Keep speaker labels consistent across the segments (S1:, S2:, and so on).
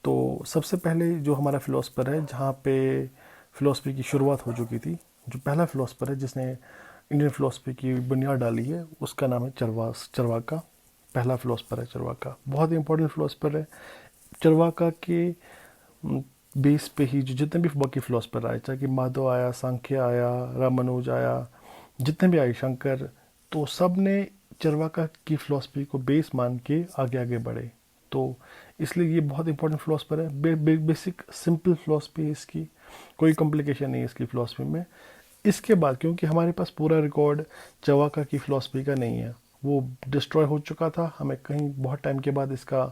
S1: तो सबसे पहले जो हमारा फ़िलोसफर है, जहाँ पे फ़िलोसफी की शुरुआत हो चुकी थी, जो पहला फ़िलोसफर है जिसने इंडियन फ़िलोसफी की बुनियाद डाली है, उसका नाम है चरवाका। पहला फ़िलोसफर है चरवाका, बहुत ही इंपॉर्टेंट फ़िलोसफर है। चरवाका के बेस पे ही जो जितने भी बाकी फ़िलोसफर आए, चाहे कि माधव आया, सांख्य आया, रामानुज आया, जितने भी आए, शंकर, तो सब ने चरवाका की फ़िलोसफी को बेस मान के आगे आगे बढ़े। तो इसलिए ये बहुत इंपॉर्टेंट फ़िलोसफर है। बेसिक सिंपल फ़िलोसफी है इसकी, कोई कॉम्प्लिकेशन नहीं है इसकी फ़िलोसफी में। इसके बाद क्योंकि हमारे पास पूरा रिकॉर्ड चरवाका की फ़िलोसफी का नहीं है, वो डिस्ट्रॉय हो चुका था, हमें कहीं बहुत टाइम के बाद इसका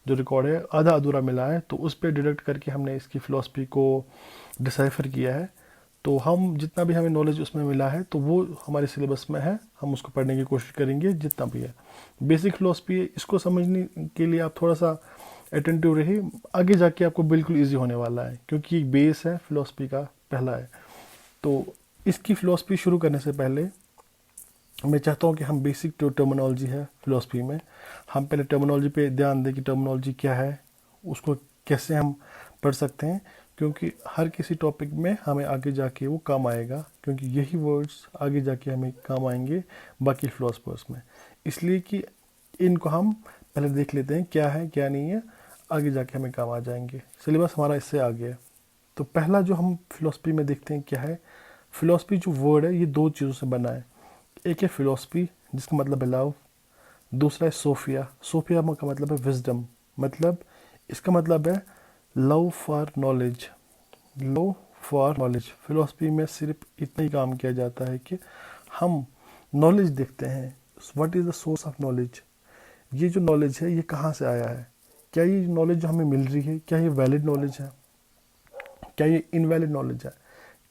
S1: जो रिकॉर्ड है आधा अधूरा मिला है, तो उस पर डिडक्ट करके हमने इसकी फ़िलोसफी को डिसाइफर किया है। तो हम जितना भी हमें नॉलेज उसमें मिला है तो वो हमारे सिलेबस में है, हम उसको पढ़ने की कोशिश करेंगे जितना भी है। बेसिक फ़िलोसफी है, इसको समझने के लिए आप थोड़ा सा अटेंटिव रहिए, आगे जाके आपको बिल्कुल ईजी होने वाला है, क्योंकि एक बेस है फ़िलोसफी का, पहला है। तो इसकी फ़िलोसफी शुरू करने से पहले मैं चाहता हूँ कि हम बेसिक जो टर्मिनोलॉजी है फ़िलोसफी में, हम पहले टर्मिनोलॉजी पे ध्यान दें कि टर्मिनोलॉजी क्या है, उसको कैसे हम पढ़ सकते हैं, क्योंकि हर किसी टॉपिक में हमें आगे जाके वो काम आएगा, क्योंकि यही वर्ड्स आगे जाके हमें काम आएंगे बाकी फ़िलोसफर्स में। इसलिए कि इनको हम पहले देख लेते हैं क्या है क्या नहीं है, आगे जाके हमें काम आ जाएंगे। सिलेबस हमारा इससे आगे है। तो पहला जो हम फिलोसफी में देखते हैं क्या है, फिलोसफी जो वर्ड है ये दो चीज़ों से बना है। एक है फिलोसफी जिसका मतलब है लव, दूसरा है सोफिया। सोफिया का मतलब है विजडम, मतलब इसका मतलब है love for knowledge. Love for knowledge, philosophy में सिर्फ इतना ही काम किया जाता है कि हम नॉलेज देखते हैं, what is the source of knowledge. ये जो नॉलेज है ये कहाँ से आया है, क्या ये नॉलेज जो हमें मिल रही है क्या ये वैलिड नॉलेज है, क्या ये इनवैलिड नॉलेज है,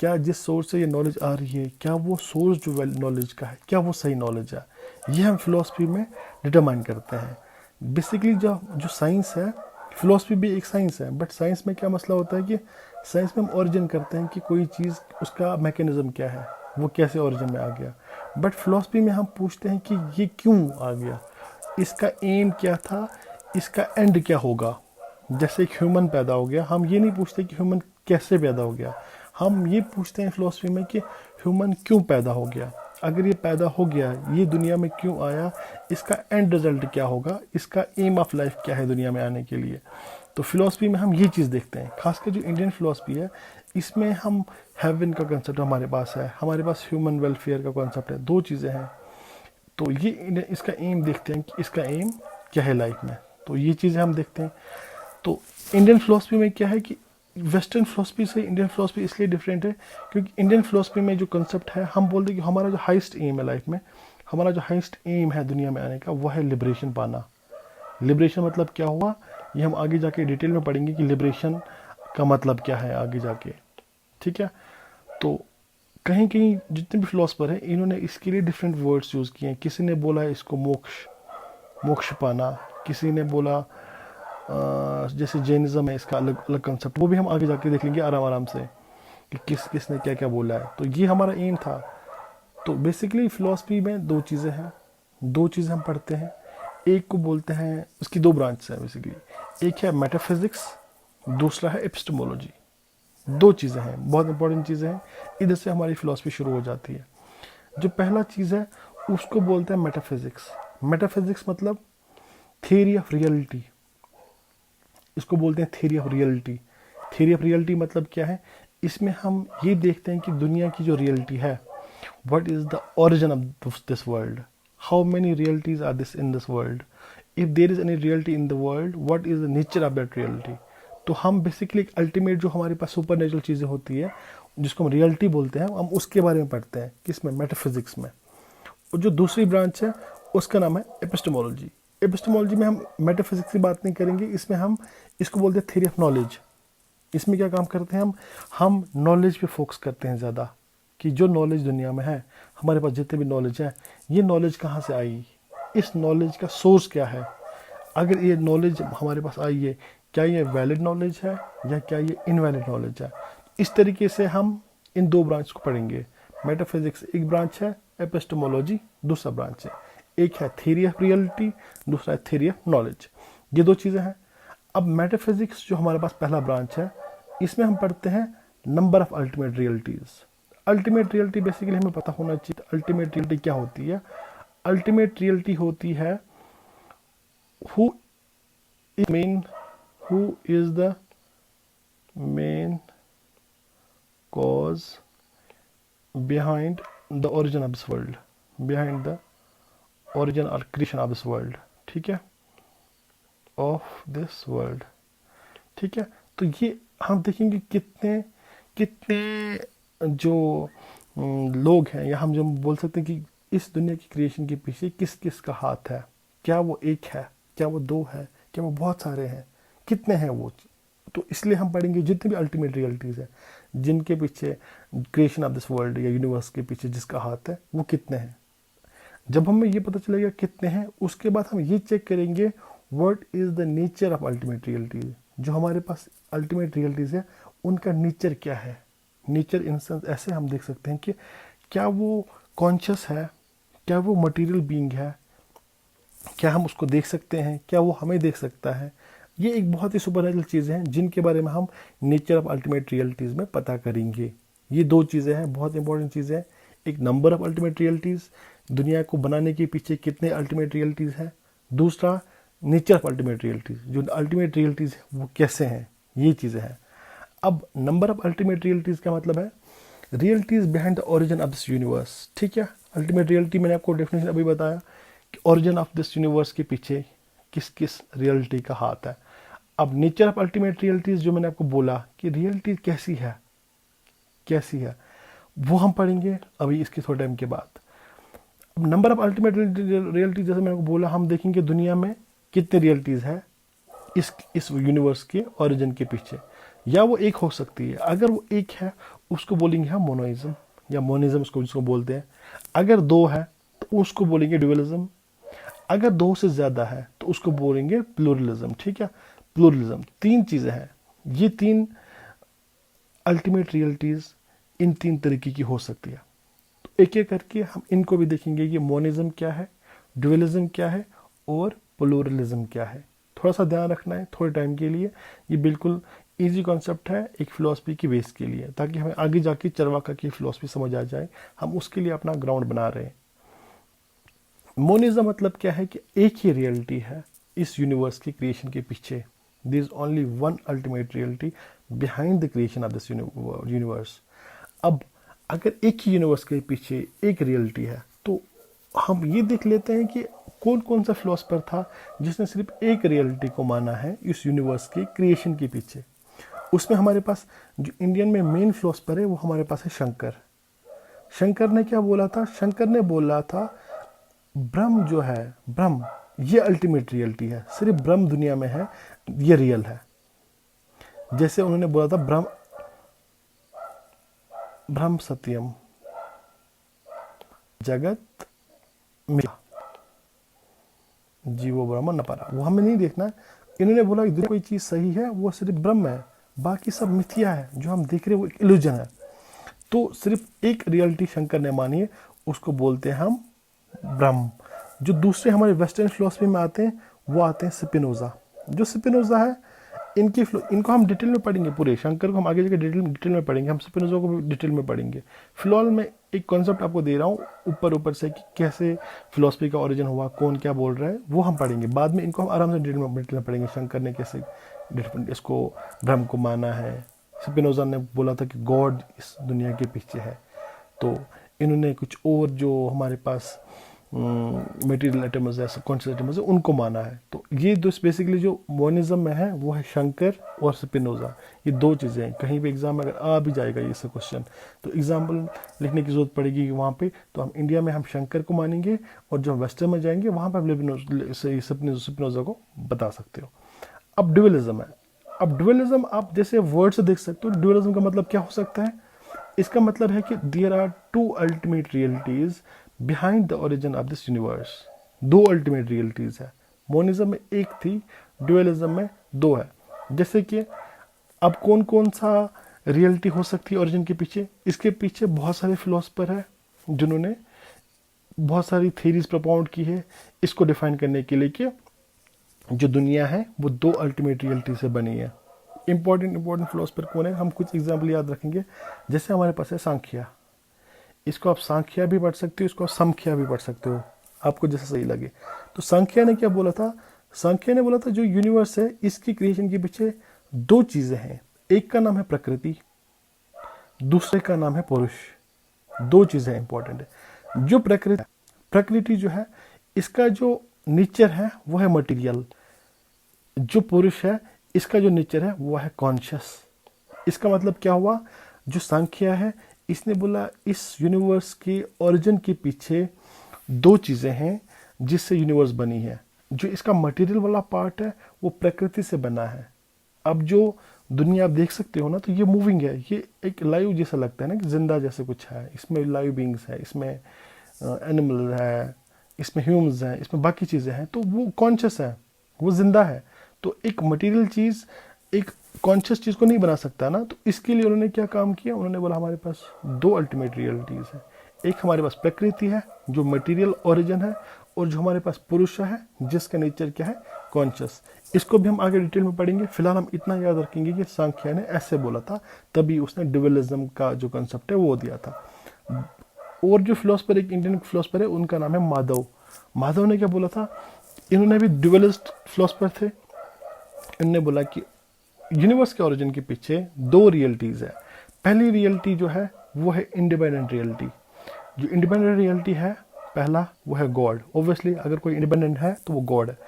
S1: क्या जिस सोर्स से ये नॉलेज आ रही है क्या वो सोर्स जो नॉलेज का है क्या वो सही नॉलेज है। ये हम फिलोसफी में डिटरमाइन करते हैं। बेसिकली जो जो साइंस है, फिलोसफी भी एक साइंस है, बट साइंस में क्या मसला होता है कि साइंस में हम ओरिजिन करते हैं कि कोई चीज़ उसका मैकेनिज्म क्या है, वो कैसे ओरिजिन में आ गया। बट फिलोसफी में हम पूछते हैं कि ये क्यों आ गया, इसका एम क्या था, इसका एंड क्या होगा। जैसे एक ह्यूमन पैदा हो गया, हम ये नहीं पूछते कि ह्यूमन कैसे पैदा हो गया, हम ये पूछते हैं फिलोसफी में कि ह्यूमन क्यों पैदा हो गया। अगर ये पैदा हो गया, ये दुनिया में क्यों आया, इसका एंड रिजल्ट क्या होगा, इसका एम ऑफ लाइफ क्या है दुनिया में आने के लिए। तो फिलोसफी में हम ये चीज़ देखते हैं। खासकर जो इंडियन फिलोसफी है इसमें हम हेवन का कंसेप्ट हमारे पास है, हमारे पास ह्यूमन वेलफेयर का कॉन्सेप्ट है, दो चीज़ें हैं। तो ये इसका एम देखते हैं कि इसका एम क्या है लाइफ में, तो ये चीज़ें हम देखते हैं। तो इंडियन फिलोसफी में क्या है कि वेस्टर्न फिलोसफी से इंडियन फिलोसफी इसलिए डिफरेंट है क्योंकि इंडियन फिलोसफी में जो कंसेप्ट है, हम बोलते हैं कि हमारा जो हाईएस्ट एम है लाइफ में, हमारा जो हाईएस्ट एम है दुनिया में आने का, वो है लिबरेशन पाना। लिबरेशन मतलब क्या हुआ, ये हम आगे जाके डिटेल में पढ़ेंगे कि लिबरेशन का मतलब क्या है आगे जाके, ठीक है। तो कहीं कहीं जितने भी फिलोसफर हैं इन्होंने इसके लिए डिफरेंट वर्ड्स यूज़ किए हैं। किसी ने बोला है इसको मोक्ष, मोक्ष पाना, किसी ने बोला जैसे जैनिज्म है इसका अलग अलग कंसेप्ट, वो भी हम आगे जाके देख लेंगे आराम आराम से कि किस किस ने क्या क्या बोला है। तो ये हमारा एम था। तो बेसिकली फ़िलोसफी में दो चीज़ें हैं, दो चीज़ें हम पढ़ते हैं। एक को बोलते हैं, उसकी दो ब्रांच है बेसिकली, एक है मेटाफिज़िक्स, दूसरा है एपिस्टेमोलॉजी। दो चीज़ें हैं, बहुत इंपॉर्टेंट चीज़ें हैं, इधर से हमारी फ़िलोसफी शुरू हो जाती है। जो पहला चीज़ है उसको बोलते हैं मेटाफिज़िक्स। मेटाफिज़िक्स मतलब थियरी ऑफ रियलिटी, इसको बोलते हैं theory of reality. Theory of reality मतलब क्या है, इसमें हम ये देखते हैं कि दुनिया की जो रियलिटी है, what is the origin of this world, how many realities are this in this world, if there is any reality in the world, what is the nature of that reality. तो हम basically एक ultimate जो हमारे पास super natural चीज़ें होती है जिसको हम रियलिटी बोलते हैं, हम उसके बारे में पढ़ते हैं किसमें, मेटाफिजिक्स में। और जो दूसरी ब्रांच है उसका नाम है एपिस्टेमोलॉजी। एपिस्टेमोलॉजी में हम मेटाफिजिक्स की बात नहीं करेंगे, इसमें हम इसको बोलते हैं थ्योरी ऑफ नॉलेज। इसमें क्या काम करते हैं, हम नॉलेज पे फोकस करते हैं ज़्यादा, कि जो नॉलेज दुनिया में है, हमारे पास जितने भी नॉलेज है, ये नॉलेज कहाँ से आई, इस नॉलेज का सोर्स क्या है। अगर ये नॉलेज हमारे पास आई है, क्या ये वैलिड नॉलेज है या क्या ये इनवैलिड नॉलेज है। इस तरीके से हम इन दो ब्रांच को पढ़ेंगे। मेटाफिजिक्स एक ब्रांच है, एपिस्टेमोलॉजी दूसरा ब्रांच है। एक है थ्योरी ऑफ रियलिटी, दूसरा है थ्योरी ऑफ नॉलेज। ये दो चीज़ें हैं। अब मेटाफिजिक्स जो हमारे पास पहला ब्रांच है, इसमें हम पढ़ते हैं number of ultimate realities. Ultimate reality basically हमें पता होना चाहिए। अल्टीमेट रियलिटी क्या होती है? अल्टीमेट रियलिटी होती है who is main, who is the main cause behind the origin of this world, behind the origin और क्रिएशन ऑफ दिस वर्ल्ड, ठीक है, ऑफ दिस वर्ल्ड, ठीक है। तो ये हम देखेंगे कितने कितने जो लोग हैं, या हम जो बोल सकते हैं कि इस दुनिया की क्रिएशन के पीछे किस किस का हाथ है। क्या वो एक है, क्या वो दो है, क्या वो बहुत सारे हैं, कितने हैं वो। तो इसलिए हम पढ़ेंगे जितने भी अल्टीमेट रियलिटीज़ हैं जिनके पीछे क्रिएशन ऑफ दिस वर्ल्ड या यूनिवर्स के पीछे जिसका हाथ है, वो कितने हैं। जब हमें ये पता चलेगा कितने हैं, उसके बाद हम ये चेक करेंगे what is the nature of ultimate realities. जो हमारे पास अल्टीमेट रियलिटीज़ है उनका नेचर क्या है। नेचर इन सेंस ऐसे हम देख सकते हैं कि क्या वो कॉन्शियस है, क्या वो मटेरियल बीइंग है, क्या हम उसको देख सकते हैं, क्या वो हमें देख सकता है। ये एक बहुत ही सुपरनैचुरल चीज़ें हैं जिनके बारे में हम नेचर ऑफ अल्टीमेट रियलिटीज़ में पता करेंगे। ये दो चीज़ें हैं, बहुत इंपॉर्टेंट चीज़ें हैं। एक नंबर ऑफ अल्टीमेट रियलिटीज़, दुनिया को बनाने के पीछे कितने अल्टीमेट रियलिटीज़ हैं। दूसरा नेचर ऑफ अल्टीमेट रियलिटीज़, जो अल्टीमेट रियलिटीज़ है वो कैसे हैं, ये चीज़ें हैं। अब नंबर ऑफ अल्टीमेट रियलिटीज़ का मतलब है realities behind the origin of this universe, ठीक है। अल्टीमेट रियलिटी मैंने आपको डेफिनेशन अभी बताया कि ओरिजिन ऑफ दिस यूनिवर्स के पीछे किस किस रियलिटी का हाथ है। अब नेचर ऑफ अल्टीमेट रियलिटीज़ जो मैंने आपको बोला कि रियलिटी कैसी है, कैसी है, वो हम पढ़ेंगे अभी इसके थोड़े टाइम के बाद। अब नंबर ऑफ अल्टीमेट रियलिटी जैसे मैंने आपको बोला, हम देखेंगे दुनिया में कितने रियलिटीज़ है इस यूनिवर्स के ओरिजिन के पीछे। या वो एक हो सकती है, अगर वो एक है उसको बोलेंगे हम मोनोइज्म या मोनिज्म उसको जिसको बोलते हैं। अगर दो है तो उसको बोलेंगे ड्यूअलिज्म। अगर दो से ज़्यादा है तो उसको बोलेंगे प्लूरलिज्म, ठीक है। प्लूरलिज्म तीन चीज़ें हैं। ये तीन अल्टीमेट रियलिटीज़ इन तीन तरीके की हो सकती है। तो एक एक करके हम इनको भी देखेंगे कि मोनिज्म क्या है, ड्यूअलिज्म क्या है और प्लूरलिज्म क्या है। थोड़ा सा ध्यान रखना है थोड़े टाइम के लिए। ये बिल्कुल इजी कॉन्सेप्ट है एक फ़िलॉसफी की बेस के लिए, ताकि हमें आगे जाके चरवाका की फ़िलॉसफी समझ आ जाए। हम उसके लिए अपना ग्राउंड बना रहे हैं। मोनिज्म मतलब क्या है कि एक ही रियलिटी है इस यूनिवर्स की क्रिएशन के पीछे। There is only one ultimate reality behind the creation of this universe. अब अगर एक ही यूनिवर्स के पीछे एक रियलिटी है तो हम ये देख लेते हैं कि कौन कौन सा फिलोसफर था जिसने सिर्फ एक रियलिटी को माना है इस यूनिवर्स की क्रिएशन के पीछे। उसमें हमारे पास जो इंडियन में मेन फिलोसफर है वो हमारे पास है शंकर। शंकर ने क्या बोला था? शंकर ने बोला था ब्रह्म जो है, ब्रह्म ये अल्टीमेट रियलिटी है, सिर्फ ब्रह्म दुनिया में है, ये रियल है। जैसे उन्होंने बोला था ब्रह्म ब्रह्म सत्यम जगत मिथ्या जीवो ब्रह्म न परा। वो हमें नहीं देखना है। इन्होंने बोला कि कोई चीज़ सही है वो सिर्फ ब्रह्म है, बाकी सब मिथ्या है, जो हम देख रहे हैं वो एक इल्यूजन है। तो सिर्फ एक रियलिटी शंकर ने मानी है, उसको बोलते हैं हम ब्रह्म। जो दूसरे हमारे वेस्टर्न फिलोसफी में आते हैं वो आते हैं स्पिनोजा। जो स्पिनोजा है इनको हम डिटेल में पढ़ेंगे, पूरे शंकर को हम आगे जाकर डिटेल में पढ़ेंगे, हम स्पिनोजा को भी डिटेल में पढ़ेंगे। फिलहाल मैं एक कॉन्सेप्ट आपको दे रहा हूँ ऊपर से कि कैसे फिलोसफी का ओरिजिन हुआ, कौन क्या बोल रहा है, वो हम पढ़ेंगे। बाद में इनको हम आराम से डिटेल में पढ़ेंगे, शंकर ने कैसे इसको ब्रह्म को माना है। स्पिनोजा ने बोला था कि गॉड इस दुनिया के पीछे है। तो इन्होंने कुछ और जो हमारे पास मटेरियल एटम्स है, सबकॉन्शियस एटम्स है, उनको माना है। तो ये दो बेसिकली जो मोनिज्म में है वो है शंकर और स्पिनोजा। ये दो चीज़ें हैं। कहीं भी एग्जाम में अगर आ भी जाएगा ये सब क्वेश्चन तो एग्जाम्पल लिखने की जरूरत पड़ेगी वहाँ पे। तो हम इंडिया में हम शंकर को मानेंगे और जो वेस्टर्न में जाएंगे वहाँ पर स्पिनोजा को बता सकते हो। अब ड्यूअलिज्म है। अब ड्यूअलिज्म आप जैसे वर्ड से देख सकते हो, ड्यूअलिज्म का मतलब क्या हो सकता है? इसका मतलब है कि there are two ultimate realities behind the origin of this universe. दो अल्टीमेट रियलिटीज है। मोनिज्म में एक थी, ड्यूअलिज्म में दो है। जैसे कि अब कौन कौन सा रियलिटी हो सकती है ओरिजिन के पीछे? इसके पीछे बहुत सारे फिलोसफर हैं जिन्होंने बहुत सारी थ्योरीज प्रपोज की है इसको डिफाइन करने के लिए कि जो दुनिया है वो दो अल्टीमेट रियलिटी से बनी है। इंपॉर्टेंट फिलोसफर कौन है, हम कुछ एग्जाम्पल याद रखेंगे। जैसे हमारे पास है सांख्या, इसको आप सांख्या भी पढ़ सकते हो, इसको आप समख्या भी पढ़ सकते हो, आपको जैसा सही लगे। तो सांख्या ने क्या बोला था, सांख्या ने बोला था जो यूनिवर्स है इसकी क्रिएशन के पीछे दो चीजें हैं, एक का नाम है प्रकृति, दूसरे का नाम है पुरुष। दो चीजें इंपॉर्टेंट है। जो प्रकृति जो है इसका जो नेचर है वो है मटेरियल, जो पुरुष है इसका जो नेचर है वो है कॉन्शियस। इसका मतलब क्या हुआ, जो सांख्या है इसने बोला इस यूनिवर्स के ओरिजिन के पीछे दो चीजें हैं जिससे यूनिवर्स बनी है। जो इसका मटेरियल वाला पार्ट है वो प्रकृति से बना है। अब जो दुनिया आप देख सकते हो ना, तो ये मूविंग है, ये एक लाइव जैसा लगता है ना, कि जिंदा जैसे कुछ है, इसमें लाइव बींग्स है, इसमें एनिमल है, इसमें ह्यूमंस हैं, इसमें बाकी चीज़ें हैं, तो वो कॉन्शियस है, वो जिंदा है। तो एक मटेरियल चीज़ एक कॉन्शियस चीज़ को नहीं बना सकता ना। तो इसके लिए उन्होंने क्या काम किया, उन्होंने बोला हमारे पास दो अल्टीमेट रियलिटीज़ है, एक हमारे पास प्रकृति है जो मटेरियल ओरिजिन है, और जो हमारे पास पुरुष है जिसका नेचर क्या है, कॉन्शियस। इसको भी हम आगे डिटेल में पढ़ेंगे। फिलहाल हम इतना याद रखेंगे कि सांख्या ने ऐसे बोला था, तभी उसने ड्यूअलिज्म का जो कंसेप्ट है वो दिया था। और जो फिलोसफर, एक इंडियन फिलोसफर है, उनका नाम है माधव। माधव ने क्या बोला था, इन्होंने भी ड्यूअलिस्ट फिलोसफर थे। इन्होंने बोला कि यूनिवर्स के ओरिजिन के पीछे दो रियलिटीज़ है। पहली रियलिटी जो है वो है इंडिपेंडेंट रियलिटी। जो इंडिपेंडेंट रियलिटी है पहला वो है गॉड। ऑब्वियसली अगर कोई इंडिपेंडेंट है तो वो गॉड है।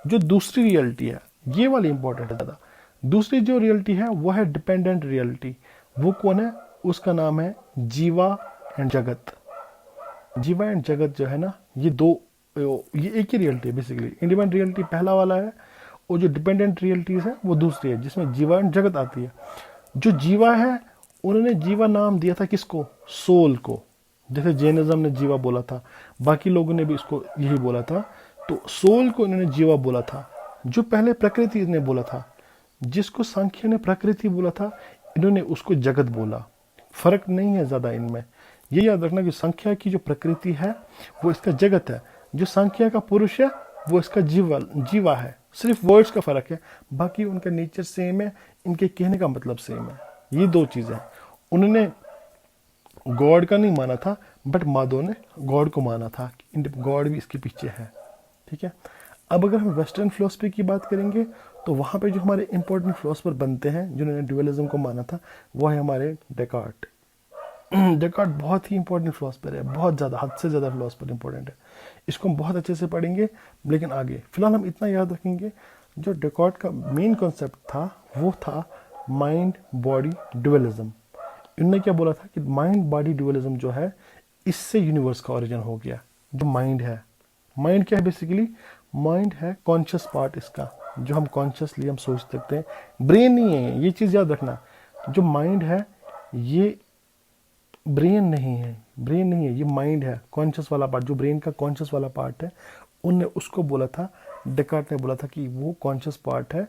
S1: जो दूसरी रियलिटी है, ये वाली इंपॉर्टेंट है ज़्यादा, दूसरी जो रियलिटी है वो है डिपेंडेंट रियलिटी। वो कौन है, उसका नाम है जीवा एंड जगत। जीवा एंड जगत जो है ना, ये दो, ये एक ही रियलिटी है बेसिकली। इंडिपेंडेंट रियलिटी पहला वाला है, और जो डिपेंडेंट रियलिटीज है वो दूसरी है, जिसमें जीवा एंड जगत आती है। जो जीवा है, उन्होंने जीवा नाम दिया था किसको, सोल को। जैसे जैनिज्म ने जीवा बोला था, बाकी लोगों ने भी इसको यही बोला था। तो सोल को इन्होंने जीवा बोला था। जो पहले प्रकृति ने बोला था, जिसको सांख्य ने प्रकृति बोला था, इन्होंने उसको जगत बोला। फर्क नहीं है ज़्यादा इनमें। ये याद रखना कि संख्या की जो प्रकृति है वो इसका जगत है, जो संख्या का पुरुष है वो इसका जीवा है। सिर्फ वर्ड्स का फर्क है, बाकी उनका नेचर सेम है, इनके कहने का मतलब सेम है। ये दो चीज़ें हैं। उन्होंने गॉड का नहीं माना था, बट माधव ने गॉड को माना था, गॉड भी इसके पीछे है। ठीक है। अब अगर हम वेस्टर्न फिलोसफी की बात करेंगे, तो वहाँ पे जो हमारे इंपॉर्टेंट फिलोसफर बनते हैं जिन्होंने ड्यूअलिज्म को माना था, वो है हमारे डेकार्ट। डेकार्ट बहुत ही इंपॉर्टेंट फिलोसफर है, बहुत ज़्यादा, हद से ज़्यादा फिलोसफर इंपॉर्टेंट है। इसको हम बहुत अच्छे से पढ़ेंगे, लेकिन आगे फिलहाल हम इतना याद रखेंगे, जो डेकार्ट का मेन कॉन्सेप्ट था वो था माइंड बॉडी ड्यूअलिज्म। इन्होंने क्या बोला था कि माइंड बॉडी ड्यूअलिज्म जो है, इससे यूनिवर्स का ओरिजिन हो गया। जो माइंड है, माइंड क्या है बेसिकली, माइंड है कॉन्शियस पार्ट इसका, जो हम कॉन्शियसली हम सोच सकते हैं, ब्रेन नहीं है, ये चीज़ याद रखना। जो माइंड है ये ब्रेन नहीं है, ब्रेन नहीं है, ये माइंड है, कॉन्शियस वाला पार्ट, जो ब्रेन का कॉन्शियस वाला पार्ट है। उनने उसको बोला था, डेकार्ट ने बोला था कि वो कॉन्शियस पार्ट है,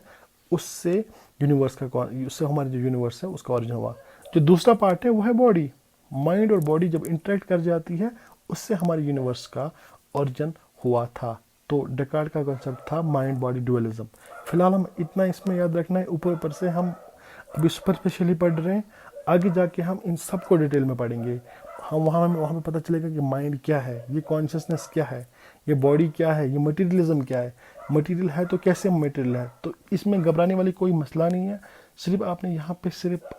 S1: उससे यूनिवर्स का, उससे हमारे जो यूनिवर्स है उसका ओरिजिन हुआ। जो दूसरा पार्ट है वो है बॉडी। माइंड और बॉडी जब इंटरेक्ट कर जाती है, उससे हमारे यूनिवर्स का ओरिजिन हुआ था। तो डेकार्ट का कॉन्सेप्ट था माइंड बॉडी ड्यूअलिज्म। फिलहाल हम इतना इसमें याद रखना है। ऊपर ऊपर से हम अभी सुपरफिशियली पढ़ रहे हैं, आगे जाके हम इन सब को डिटेल में पढ़ेंगे। हम वहाँ में पता चलेगा कि माइंड क्या है, ये कॉन्शियसनेस क्या है, ये बॉडी क्या है, ये मटेरियलिज्म क्या है, मटेरियल है तो कैसे मटेरियल है। तो इसमें घबराने वाली कोई मसला नहीं है। सिर्फ आपने यहाँ पे सिर्फ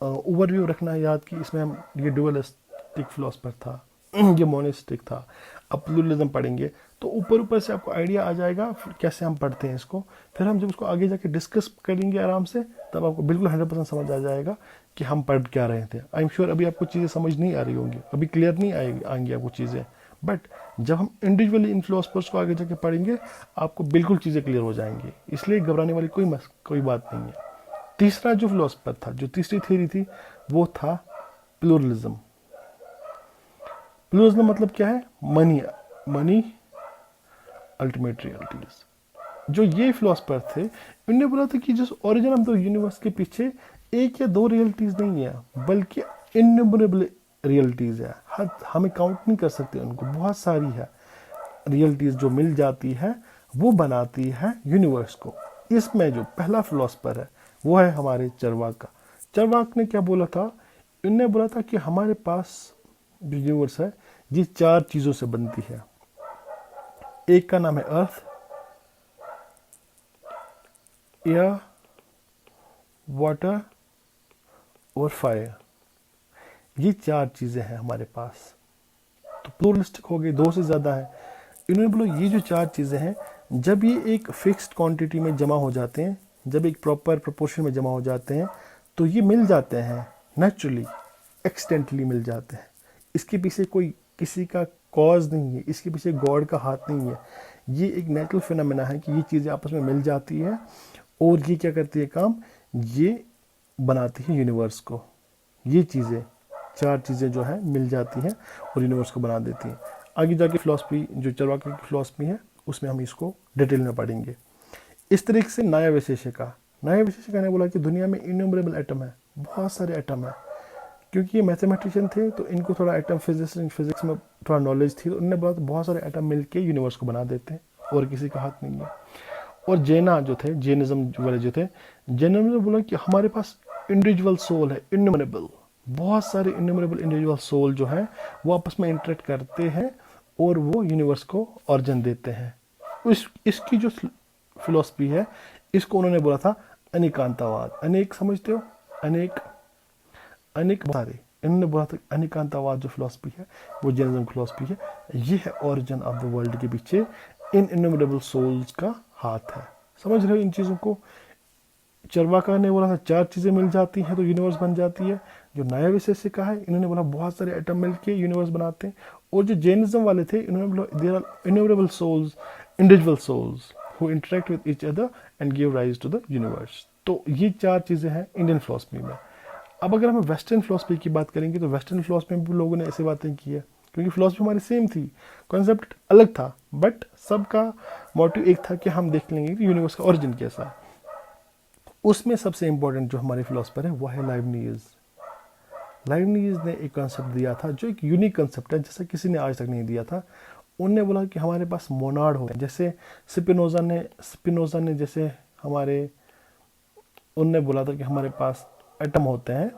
S1: ओवरव्यू रखना है याद कि इसमें हम, ये ड्यूअलिस्टिक फिलोसफर था, ये मोनिस्टिक था। अब प्लूरलिज्म पढ़ेंगे तो ऊपर ऊपर से आपको आइडिया आ जाएगा कैसे हम पढ़ते हैं इसको। फिर हम जब उसको आगे जाके डिस्कस करेंगे आराम से, तब आपको बिल्कुल 100% समझ आ जाएगा कि हम पढ़ क्या रहे थे। आई एम श्योर अभी आपको चीज़ें समझ नहीं आ रही होंगी, अभी क्लियर नहीं आएंगी आपको चीज़ें, बट जब हम इंडिविजुअली इन फिलोसफर्स को आगे जाके पढ़ेंगे, आपको बिल्कुल चीज़ें क्लियर हो जाएंगी। इसलिए घबराने वाली कोई बात नहीं है। तीसरा जो फिलोसफर था, जो तीसरी थ्योरी थी, वो था प्लूरलिज्म। प्लूरलिज्म मतलब क्या है, मनी अल्टीमेट रियलिटीज। जो ये फिलोसफर थे, इन्होंने बोला था कि जिस ओरिजिन ऑफ द यूनिवर्स के पीछे एक या दो रियलिटीज नहीं है, बल्कि इन्यूमरेबल रियलिटीज है। हमें काउंट नहीं कर सकते उनको, बहुत सारी है रियलिटीज जो मिल जाती है वो बनाती है यूनिवर्स को। इसमें जो पहला फिलोसफर है वो है हमारे चरवाका। चरवाक ने क्या बोला था? इनने बोला था कि हमारे पास जो यूनिवर्स है ये 4 चीज़ों से बनती है। एक का नाम है अर्थ, एयर, वाटर और फायर। ये 4 चीज़ें हैं हमारे पास। तो प्लूरलिस्टिक हो गई, 2 से ज़्यादा है। इन्होंने बोला ये जो 4 चीज़ें हैं जब ये एक फिक्स्ड क्वांटिटी में जमा हो जाते हैं, जब एक प्रॉपर प्रोपोर्शन में जमा हो जाते हैं, तो ये मिल जाते हैं नेचुरली, एक्सीडेंटली मिल जाते हैं। इसके पीछे कोई किसी का कॉज नहीं है, इसके पीछे गॉड का हाथ नहीं है। ये एक नेचुरल फिनोमेना है कि ये चीज़ें आपस में मिल जाती है और ये क्या करती है काम, ये बनाती है यूनिवर्स को। ये चीज़ें 4 चीज़ें जो है मिल जाती हैं और यूनिवर्स को बना देती हैं। आगे जाके फिलॉसफी जो चरवाके की फिलॉसफी है उसमें हम इसको डिटेल में पढ़ेंगे। इस तरीके से न्याय विशेषिका ने बोला कि दुनिया में इन्यूमरेबल एटम है, बहुत सारे एटम है। क्योंकि ये मैथमेटिशियन थे तो इनको थोड़ा एटम फिजिक्स में थोड़ा नॉलेज थी, तो उन्होंने बोला तो बहुत सारे एटम मिलके यूनिवर्स को बना देते हैं और किसी का हाथ नहीं है। और जैनिज्म वाले जो थे, जैनिज्म ने बोला कि हमारे पास इंडिविजुअल सोल है, इन्यूमरेबल, बहुत सारे इन्यूमरेबल इंडिविजुअल सोल जो है वो आपस में इंटरेक्ट करते हैं और वो यूनिवर्स को ऑरिजिन देते हैं। इसकी जो फिलॉसफी है इसको उन्होंने बोला था अनेकांतवाद। अनेक समझते हो, अनेक सारे, इन्होंने बोला था अनेकांतवाद जो फिलॉसफी है वो जैनिज्म फिलॉसफी है। ये है ओरिजिन ऑफ द वर्ल्ड के पीछे इन इन्यूमरेबल सोल्स का हाथ है। समझ रहे हो इन चीज़ों को? चरवाका ने बोला था 4 चीज़ें मिल जाती हैं तो यूनिवर्स बन जाती है। जो नया विशेषिका है इन्होंने बोला बहुत सारे एटम मिलके यूनिवर्स बनाते हैं। और जो जैनिज्म वाले थे इन्होंने बोला there are innumerable souls, individual souls who interact with each other and give rise to the universe. तो ये 4 चीज़ें हैं इंडियन फिलॉसफी में। अब अगर हम वेस्टर्न फिलॉसफी की बात करेंगे तो वेस्टर्न फिलॉसफी में भी लोगों ने ऐसी बातें की है, क्योंकि फिलॉसफी हमारी सेम थी, कॉन्सेप्ट अलग था, बट सबका मोटिव एक था कि हम देख लेंगे कि यूनिवर्स का ओरिजिन कैसा है। उसमें सबसे इंपॉर्टेंट जो हमारे फिलोसफर है वो है लाइबनिज। लाइबनिज ने एक कॉन्सेप्ट दिया था जो एक यूनिक कॉन्सेप्ट है, जैसे किसी ने आज तक नहीं दिया था। उनने बोला कि हमारे पास मोनाड हो, जैसे स्पिनोजा ने जैसे हमारे उनने बोला था कि हमारे पास एटम होते हैं,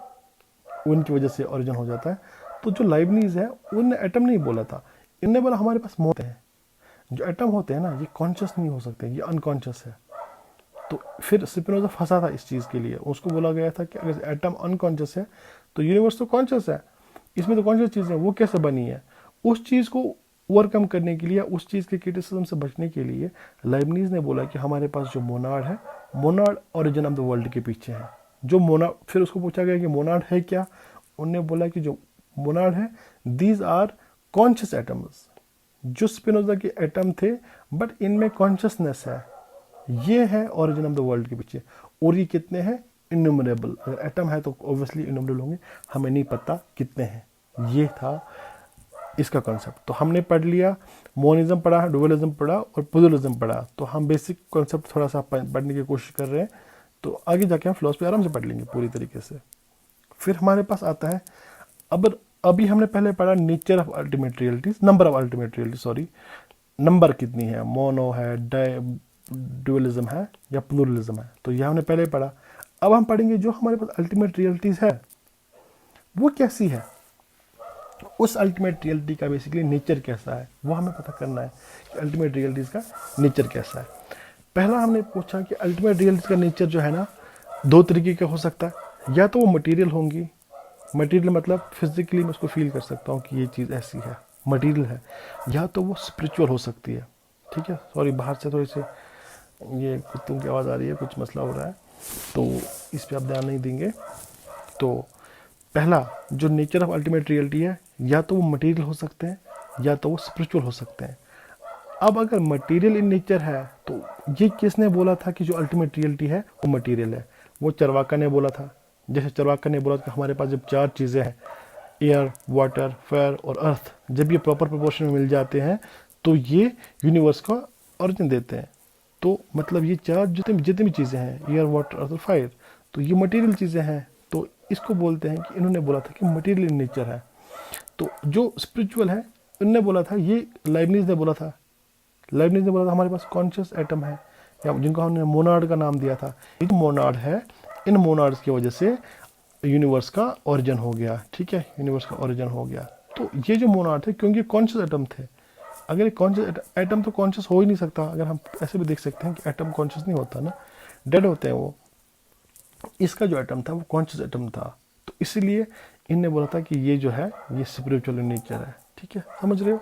S1: उनकी वजह से ओरिजिन हो जाता है। तो जो लाइबनिज है उनने एटम नहीं बोला था, इनने बोला हमारे पास मोड है। जो एटम होते हैं ना ये कॉन्शियस नहीं हो सकते, ये अनकॉन्शियस है। तो फिर स्पिनोजा फंसा था इस चीज़ के लिए, उसको बोला गया था कि अगर एटम अनकॉन्शियस है तो यूनिवर्स तो कॉन्शियस है, इसमें तो कॉन्शियस चीज़ है, वो कैसे बनी है। उस चीज़ को ओवरकम करने के लिए, उस चीज़ के क्रिटिसिज्म से बचने के लिए लाइबनिज ने बोला कि हमारे पास जो मोनाड है, Monod origin of the world के पीछे है। जो मोनाड, फिर उसको पूछा गया कि मोनाड है क्या, उनने बोला कि जो मोनाड है दीज आर कॉन्शियस एटम्स। जो स्पिनोजा के एटम थे बट इनमें कॉन्शियसनेस है, ये है ओरिजिन ऑफ द वर्ल्ड के पीछे। और ये कितने हैं? इन्यूमरेबल। अगर एटम है तो ऑब्वियसली इन्यूमरेबल होंगे, हमें नहीं पता कितने हैं। ये था इसका कॉन्सेप्ट। तो हमने पढ़ लिया, मोनिज्म पढ़ा, डुअलिज्म पढ़ा और प्लूरलिज्म पढ़ा। तो हम बेसिक कॉन्सेप्ट थोड़ा सा पढ़ने की कोशिश कर रहे हैं, तो आगे जाके हम फिलॉसफी आराम से पढ़ लेंगे पूरी तरीके से। फिर हमारे पास आता है, अब अभी हमने पहले पढ़ा nature of ultimate realities, number of ultimate reality, sorry, number कितनी है, मोनो है, डुअलिज्म है या प्लूरलिज्म है, तो यह हमने पहले पढ़ा। अब हम पढ़ेंगे जो हमारे पास अल्टीमेट रियलिटीज है वो कैसी है, उस अल्टीमेट रियलिटी का बेसिकली नेचर कैसा है, वो हमें पता करना है कि अल्टीमेट रियलिटीज का नेचर कैसा है। पहला हमने पूछा कि अल्टीमेट रियलिटी का नेचर जो है ना 2 तरीके का हो सकता है। या तो वो मटेरियल होंगी, मटेरियल मतलब फिजिकली मैं उसको फील कर सकता हूँ कि ये चीज़ ऐसी है, मटेरियल है। या तो वो स्पिरिचुअल हो सकती है। ठीक है, सॉरी बाहर से थोड़ी सी ये कुत्तों की आवाज़ आ रही है, कुछ मसला हो रहा है तो इस पर आप ध्यान नहीं देंगे। तो पहला जो नेचर ऑफ अल्टीमेट रियलिटी है, या तो वो मटेरियल हो सकते हैं या तो वो स्पिरिचुअल हो सकते हैं। अब अगर मटेरियल इन नेचर है तो ये किसने बोला था कि जो अल्टीमेट रियलिटी है वो मटेरियल है? वो चरवाका ने बोला था। जैसे चरवाका ने बोला कि हमारे पास जब 4 चीज़ें हैं, एयर, वाटर, फायर और अर्थ, जब ये प्रॉपर प्रोपोर्शन में मिल जाते हैं तो ये यूनिवर्स का ओरिजिन देते हैं। तो मतलब ये 4 जितनी भी चीज़ें हैं, एयर, वाटर, अर्थ और फायर, तो ये मटेरियल चीज़ें हैं। तो इसको बोलते हैं कि इन्होंने बोला था कि मटेरियल इन नेचर है। तो जो स्पिरिचुअल है, इन्होंने बोला था, ये लाइबनिज ने बोला था, लेibniz ने बोला था हमारे पास कॉन्शियस एटम है, या जिनको हमने मोनाड का नाम दिया था। ये जो मोनाड है, इन मोनाड्स की वजह से यूनिवर्स का ओरिजिन हो गया, ठीक है, यूनिवर्स का ओरिजिन हो गया। तो ये जो मोनाड थे, क्योंकि कॉन्शियस एटम थे, अगर कॉन्शियस एटम तो कॉन्शियस हो ही नहीं सकता, अगर हम ऐसे भी देख सकते हैं कि एटम कॉन्शियस नहीं होता ना, डेड होते हैं वो। इसका जो एटम था वो कॉन्शियस एटम था, तो इसीलिए इनने बोला था कि ये जो है ये स्पिरिचुअल नेचर है, ठीक है, समझ रहे हो।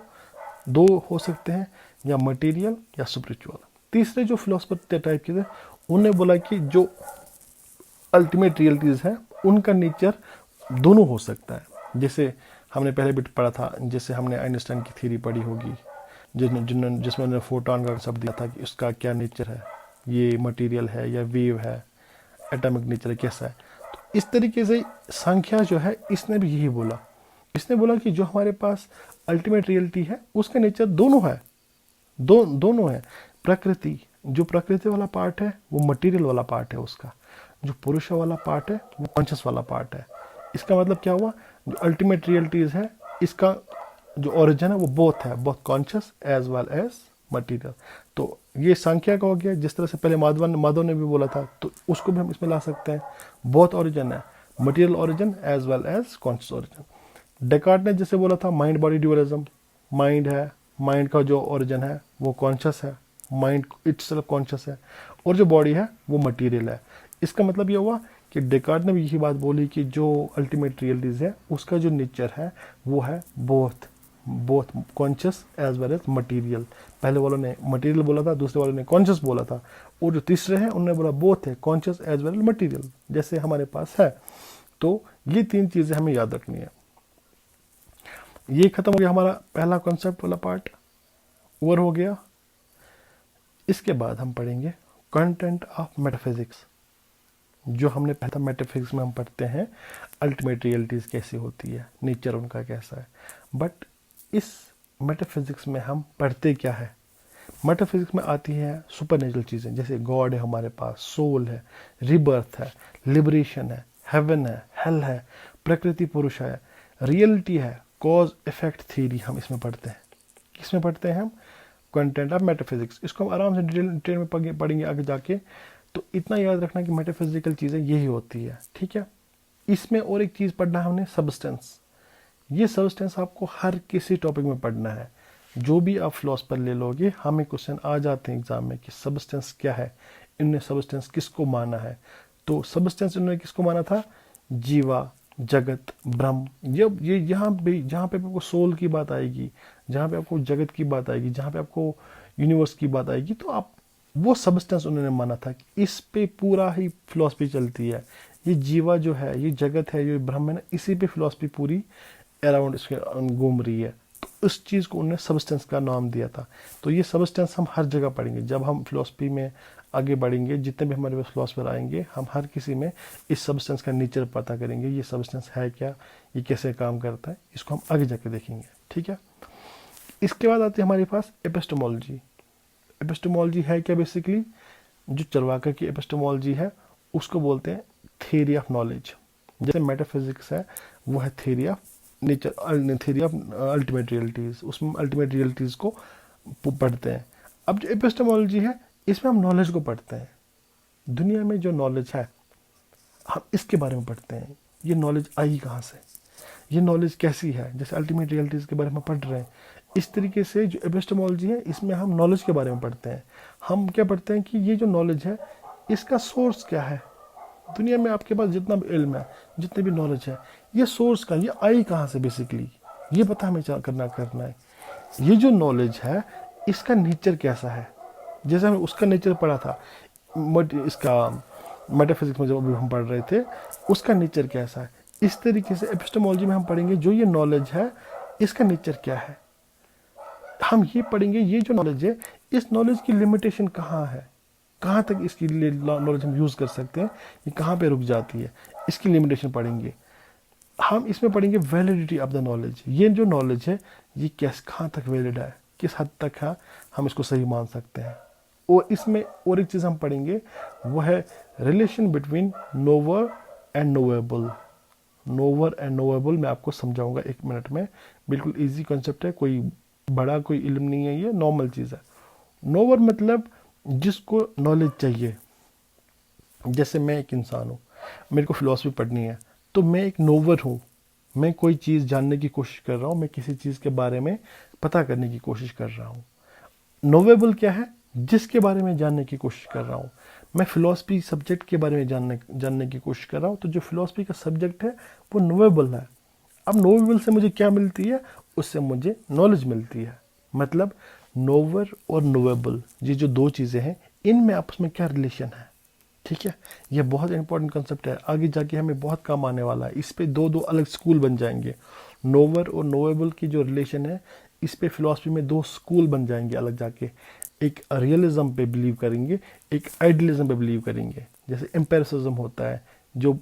S1: दो हो सकते हैं, या मटेरियल या स्पिरिचुअल। तीसरे जो फिलोसफर टाइप के थे, उनने बोला कि जो अल्टीमेट रियलिटीज है उनका नेचर दोनों हो सकता है। जैसे हमने पहले भी पढ़ा था, जैसे हमने आइंस्टाइन की थ्योरी पढ़ी होगी, जिसमें उन्होंने फोटॉन का शब्द दिया था कि उसका क्या नेचर है, ये मटेरियल है या वेव है, एटॉमिक नेचर कैसा है। तो इस तरीके से संख्या जो है, इसने भी यही बोला। इसने बोला कि जो हमारे पास अल्टीमेट रियलिटी है उसका नेचर दोनों है, दोनों है। प्रकृति, जो प्रकृति वाला पार्ट है वो मटेरियल वाला पार्ट है उसका, जो पुरुष वाला पार्ट है वो कॉन्शियस वाला पार्ट है। इसका मतलब क्या हुआ, जो अल्टीमेट रियलिटीज है इसका जो ओरिजिन है वो बोथ है, both conscious as well as material. तो ये संख्या का हो गया। जिस तरह से पहले माधव ने भी बोला था, तो उसको भी हम इसमें ला सकते हैं। बोथ ओरिजिन है, material origin as well as conscious origin. Descartes ने जैसे बोला था माइंड बॉडी ड्यूअलिज्म, माइंड है, माइंड का जो ओरिजिन है वो कॉन्शियस है, माइंड इटसेल्फ कॉन्शियस है, और जो बॉडी है वो मटेरियल है। इसका मतलब ये हुआ कि डेकार्ट ने भी यही बात बोली कि जो अल्टीमेट रियलिटीज है उसका जो नेचर है वो है both conscious as well as material. पहले वालों ने मटेरियल बोला था, दूसरे वालों ने कॉन्शियस बोला था, और जो तीसरे हैं उन्होंने बोला बोथ है, conscious as well as material, जैसे हमारे पास है। तो ये तीन चीज़ें हमें याद रखनी है। ये खत्म हो गया हमारा पहला कॉन्सेप्ट वाला पार्ट, ओवर हो गया। इसके बाद हम पढ़ेंगे कंटेंट ऑफ मेटाफिजिक्स। जो हमने पहला मेटाफिजिक्स में हम पढ़ते हैं अल्टीमेट रियलिटीज़ कैसी होती है, नेचर उनका कैसा है। बट इस मेटाफिजिक्स में हम पढ़ते क्या है, मेटाफिजिक्स में आती है सुपरनेचुरल चीज़ें, जैसे गॉड है हमारे पास, सोल है, रिबर्थ है, लिबरेशन है, हेवन है, हेल है, प्रकृति पुरुष है, रियलिटी है, कॉज इफेक्ट थ्योरी हम इसमें पढ़ते हैं। किसमें पढ़ते हैं हम, कंटेंट ऑफ मेटाफिजिक्स। इसको हम आराम से डिटेल में पढ़ेंगे आगे जाके। तो इतना याद रखना कि मेटाफिजिकल चीज़ें यही होती है, ठीक है। इसमें और एक चीज़ पढ़ना है हमने, सब्सटेंस। ये सब्सटेंस आपको हर किसी टॉपिक में पढ़ना है। जो भी आप फिलोसफर ले लोगे, हमें क्वेश्चन आ जाते हैं एग्जाम में कि सब्सटेंस क्या है, इनने सब्सटेंस किसको माना है। तो सब्सटेंस इन्होंने किसको माना था, जीवा, जगत, ब्रह्म। ये यहाँ पे आपको सोल की बात आएगी, जहाँ पे आपको जगत की बात आएगी, जहाँ पे आपको यूनिवर्स की बात आएगी, तो आप वो सब्सटेंस उन्होंने माना था कि इस पे पूरा ही फिलॉसफी चलती है। ये जीवा जो है, ये जगत है, ये ब्रह्म है ना, इसी पे फिलॉसफी पूरी अराउंड इसके घूम रही है। तो उस चीज़ को उन्होंने सब्सटेंस का नाम दिया था। तो ये सब्सटेंस हम हर जगह पढ़ेंगे जब हम फिलॉसफी में आगे बढ़ेंगे। जितने भी हमारे पास फिलॉसफर आएंगे, हम हर किसी में इस सब्सटेंस का नेचर पता करेंगे, ये सब्सटेंस है क्या, ये कैसे काम करता है, इसको हम आगे जाके देखेंगे, ठीक है। इसके बाद आती है हमारे पास एपिस्टेमोलॉजी। एपिस्टेमोलॉजी है क्या, बेसिकली जो चरवाका की एपिस्टेमोलॉजी है उसको बोलते हैं थ्योरी ऑफ नॉलेज। जैसे मेटाफिजिक्स है वो है theory of nature, theory of ultimate realities, उसमें अल्टीमेट रियलिटीज को पढ़ते हैं। अब जो एपिस्टेमोलॉजी है इसमें हम नॉलेज को पढ़ते हैं। दुनिया में जो नॉलेज है हम इसके बारे में पढ़ते हैं, ये नॉलेज आई कहाँ से, ये नॉलेज कैसी है। जैसे अल्टीमेट रियलिटीज के बारे में पढ़ रहे हैं, इस तरीके से जो एपिस्टेमोलॉजी है इसमें हम नॉलेज के बारे में पढ़ते हैं। हम क्या पढ़ते हैं कि ये जो नॉलेज है इसका सोर्स क्या है। दुनिया में आपके पास जितना भी इल्म है, जितने भी नॉलेज है, ये सोर्स का, ये आई कहाँ से, बेसिकली ये पता हमें करना है। ये जो नॉलेज है इसका नेचर कैसा है, जैसे हमने उसका नेचर पढ़ा था इसका मेटाफिजिक्स में जब अभी हम पढ़ रहे थे, उसका नेचर कैसा है। इस तरीके से एपिस्टेमोलॉजी में हम पढ़ेंगे जो ये नॉलेज है इसका नेचर क्या है। हम ये पढ़ेंगे ये जो नॉलेज है, इस नॉलेज की लिमिटेशन कहाँ है, कहाँ तक इसकी नॉलेज हम यूज़ कर सकते हैं, ये कहाँ पे रुक जाती है, इसकी लिमिटेशन पढ़ेंगे। हम इसमें पढ़ेंगे वैलिडिटी ऑफ द नॉलेज। ये जो नॉलेज है ये कहाँ तक वैलिड है, किस हद तक है हम इसको सही मान सकते हैं। और इसमें और एक चीज़ हम पढ़ेंगे वो है relation between knower and knowable. Knower and knowable मैं आपको समझाऊंगा 1 मिनट में। बिल्कुल इजी कॉन्सेप्ट है, कोई बड़ा कोई इल्म नहीं है, ये नॉर्मल चीज़ है। नोवर मतलब जिसको नॉलेज चाहिए। जैसे मैं एक इंसान हूँ, मेरे को फिलॉसफी पढ़नी है, तो मैं एक नोवर हूँ। मैं कोई चीज़ जानने की कोशिश कर रहा हूँ, मैं किसी चीज़ के बारे में पता करने की कोशिश कर रहा हूँ। नोवेबल क्या है? जिसके बारे में जानने की कोशिश कर रहा हूँ। मैं फिलॉसफी सब्जेक्ट के बारे में जानने की कोशिश कर रहा हूँ, तो जो फिलॉसफी का सब्जेक्ट है वो नोवेबल है। अब नोवेबल से मुझे क्या मिलती है? उससे मुझे नॉलेज मिलती है। मतलब नोवर और नोवेबल, ये जो दो चीज़ें हैं, इनमें आपस में क्या रिलेशन है? ठीक है, ये बहुत इंपॉर्टेंट कंसेप्ट है, आगे जाके हमें बहुत काम आने वाला है। इस पे दो दो अलग स्कूल बन जाएंगे। नोवर और नोवेबल की जो रिलेशन है, इस पे फिलॉसफी में दो स्कूल बन जाएंगे अलग जाके। एक रियलिज्म पे बिलीव करेंगे, एक आइडियलिज्म पे बिलीव करेंगे। जैसे एम्पेरिसिज्म होता है, जो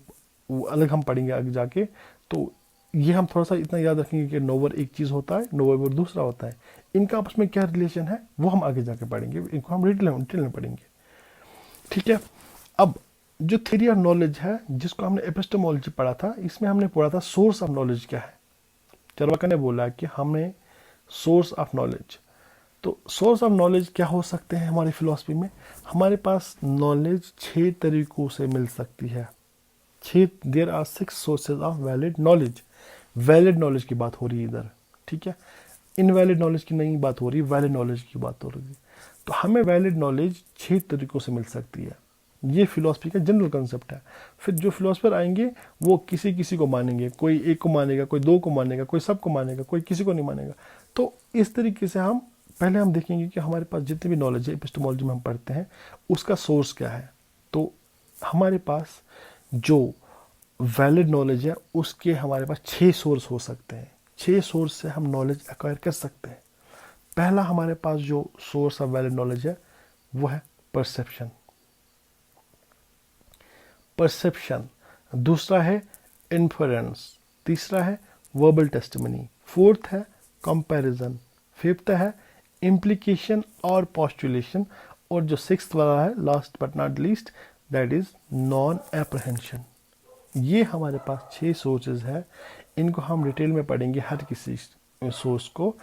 S1: वो अलग हम पढ़ेंगे आगे जाके। तो ये हम थोड़ा सा इतना याद रखेंगे कि नोवर एक चीज़ होता है, नोवेबल दूसरा होता है। इनका आपस में क्या रिलेशन है वो हम आगे जाके पढ़ेंगे, इनको हम डिटेल में पढ़ेंगे। ठीक है। अब जो थ्योरी ऑफ नॉलेज है, जिसको हमने एपिस्टेमोलॉजी पढ़ा था, इसमें हमने पढ़ा था सोर्स ऑफ नॉलेज क्या है। चरवाका ने बोला कि हमें सोर्स ऑफ नॉलेज, तो सोर्स ऑफ नॉलेज क्या हो सकते हैं हमारी फिलॉसफी में? हमारे पास नॉलेज 6 तरीकों से मिल सकती है। 6, there are 6 sources of valid knowledge. Valid knowledge की बात हो रही है इधर, ठीक है। इनवैलिड नॉलेज की नहीं बात हो रही, वैलिड नॉलेज की बात हो रही है। तो हमें वैलिड नॉलेज 6 तरीकों से मिल सकती है। ये फिलॉसफी का जनरल कंसेप्ट है। फिर जो फिलोसफर आएंगे वो किसी किसी को मानेंगे, कोई एक को मानेगा, कोई दो को मानेगा, कोई सबको मानेगा, कोई किसी को नहीं मानेगा। तो इस तरीके से हम पहले हम देखेंगे कि हमारे पास जितनी भी नॉलेज है एपिस्टेमोलॉजी में हम पढ़ते हैं, उसका सोर्स क्या है। तो हमारे पास जो वैलिड नॉलेज है उसके हमारे पास 6 सोर्स हो सकते हैं। 6 सोर्स से हम नॉलेज एक्वायर कर सकते हैं। पहला हमारे पास जो सोर्स ऑफ वैलिड नॉलेज है वो है परसेप्शन। परसेप्शन। दूसरा है इन्फरेंस। तीसरा है वर्बल टेस्टिमनी। फोर्थ है कंपैरिजन। फिफ्थ है इम्प्लीकेशन और पॉस्टुलेशन। और जो सिक्स्थ वाला है, last but not least, that is non apprehension. ये हमारे पास 6 सोर्सेज है। इनको हम डिटेल में पढ़ेंगे हर किसी सोर्स को।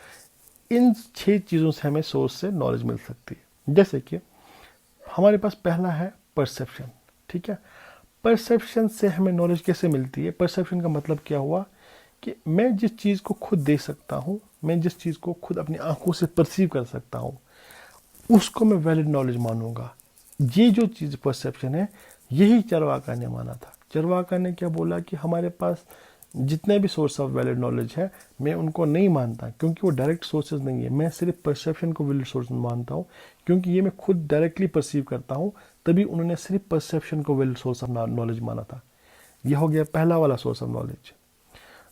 S1: इन 6 चीज़ों से हमें सोर्स से नॉलेज मिल सकती है। जैसे कि हमारे पास पहला है परसेप्शन। ठीक है, परसेप्शन से हमें नॉलेज कैसे मिलती है? परसेप्शन का मतलब क्या हुआ कि मैं जिस चीज़ को खुद देख सकता हूँ, मैं जिस चीज़ को खुद अपनी आंखों से परसीव कर सकता हूँ, उसको मैं वैलिड नॉलेज मानूंगा। ये जो चीज़ परसेप्शन है, यही चरवाका ने माना था। चरवाका ने क्या बोला कि हमारे पास जितने भी सोर्स ऑफ वैलिड नॉलेज है, मैं उनको नहीं मानता क्योंकि वो डायरेक्ट सोर्सेज नहीं है। मैं सिर्फ परसेप्शन को वैलिड सोर्स मानता हूँ क्योंकि ये मैं खुद डायरेक्टली परसीव करता हूँ। तभी उन्होंने सिर्फ परसेप्शन को वैलिड सोर्स ऑफ नॉलेज माना था। यह हो गया पहला वाला सोर्स ऑफ नॉलेज।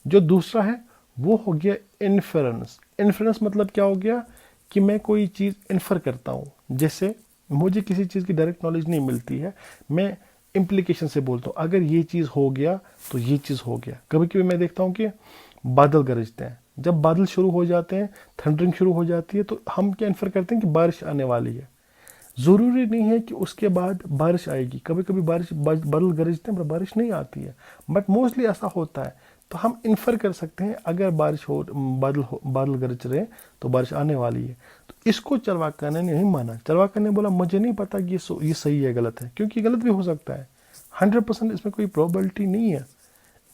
S1: जो दूसरा है वो हो गया इन्फेरेंस। इन्फेरेंस मतलब क्या हो गया कि मैं कोई चीज़ इन्फर करता हूँ। जैसे मुझे किसी चीज़ की डायरेक्ट नॉलेज नहीं मिलती है, मैं इम्प्लीकेशन से बोलता हूँ, अगर ये चीज़ हो गया तो ये चीज़ हो गया। कभी कभी मैं देखता हूँ कि बादल गरजते हैं, जब बादल शुरू हो जाते हैं, थंडरिंग शुरू हो जाती है, तो हम क्या इन्फर करते हैं कि बारिश आने वाली है। ज़रूरी नहीं है कि उसके बाद बारिश आएगी। कभी कभी बादल गरजते हैं पर बारिश नहीं आती है, बट मोस्टली ऐसा होता है। तो हम इन्फर कर सकते हैं अगर बादल गरज रहे हैं तो बारिश आने वाली है। तो इसको चरवाका ने नहीं माना। चरवाका ने बोला मुझे नहीं पता कि ये सही है गलत है, क्योंकि गलत भी हो सकता है। 100% इसमें कोई प्रोबेबिलिटी नहीं है।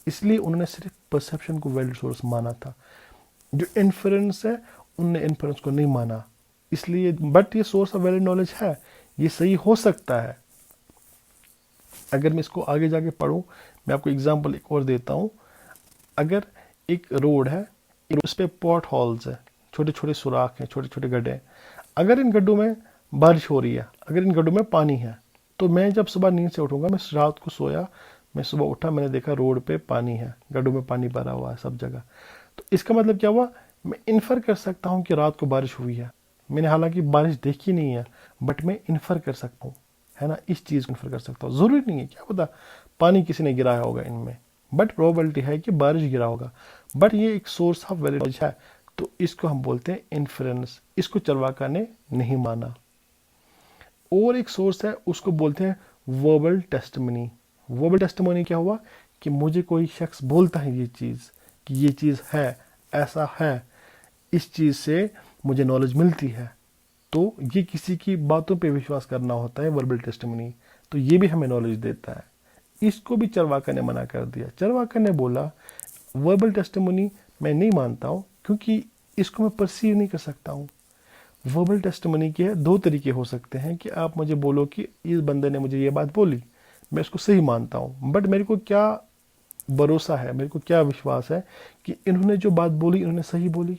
S1: इसलिए उन्होंने सिर्फ परसेप्शन को वैलिड सोर्स माना था। जो इन्फ्रेंस है, उनने इन्फ्रेंस को नहीं माना। इसलिए बट ये सोर्स ऑफ वैलिड नॉलेज है, ये सही हो सकता है। अगर मैं इसको आगे जाके पढ़ूँ, मैं आपको एग्जांपल एक और देता हूँ। अगर एक रोड है, उस पर पॉट होल्स है, छोटे छोटे सुराख हैं, छोटे छोटे गड्ढे हैं। अगर इन गड्ढों में बारिश हो रही है, अगर इन गड्ढों में पानी है, तो मैं जब सुबह नींद से उठूंगा, मैं रात को सोया, मैं सुबह उठा, मैंने देखा रोड पे पानी है, गड्ढों में पानी भरा हुआ है सब जगह। तो इसका मतलब क्या हुआ? मैं इन्फर कर सकता हूँ कि रात को बारिश हुई है। मैंने हालांकि बारिश देखी नहीं है, बट मैं इन्फर कर सकता हूँ, है ना, इस चीज़ को इन्फर कर सकता हूँ। ज़रूरी नहीं है, क्या पता पानी किसी ने गिराया होगा इनमें, बट प्रोबेबिलिटी है कि बारिश गिरा होगा। बट ये एक सोर्स ऑफ वैलिड नॉलेज है, तो इसको हम बोलते हैं इन्फ्रेंस। इसको चरवाका ने नहीं माना। और एक सोर्स है, उसको बोलते हैं वर्बल टेस्टिमनी। वर्बल टेस्टिमनी क्या हुआ कि मुझे कोई शख्स बोलता है ये चीज़, कि ये चीज़ है, ऐसा है, इस चीज़ से मुझे नॉलेज मिलती है। तो ये किसी की बातों पे विश्वास करना होता है वर्बल टेस्टिमनी। तो ये भी हमें नॉलेज देता है। इसको भी चरवाका ने मना कर दिया। चरवाका ने बोला वर्बल टेस्टिमनी मैं नहीं मानता हूँ, क्योंकि इसको मैं परसीव नहीं कर सकता हूँ। वर्बल टेस्टिमनी के दो तरीके हो सकते हैं कि आप मुझे बोलो कि इस बंदे ने मुझे ये बात बोली, मैं इसको सही मानता हूँ, बट मेरे को क्या भरोसा है, मेरे को क्या विश्वास है कि इन्होंने जो बात बोली इन्होंने सही बोली।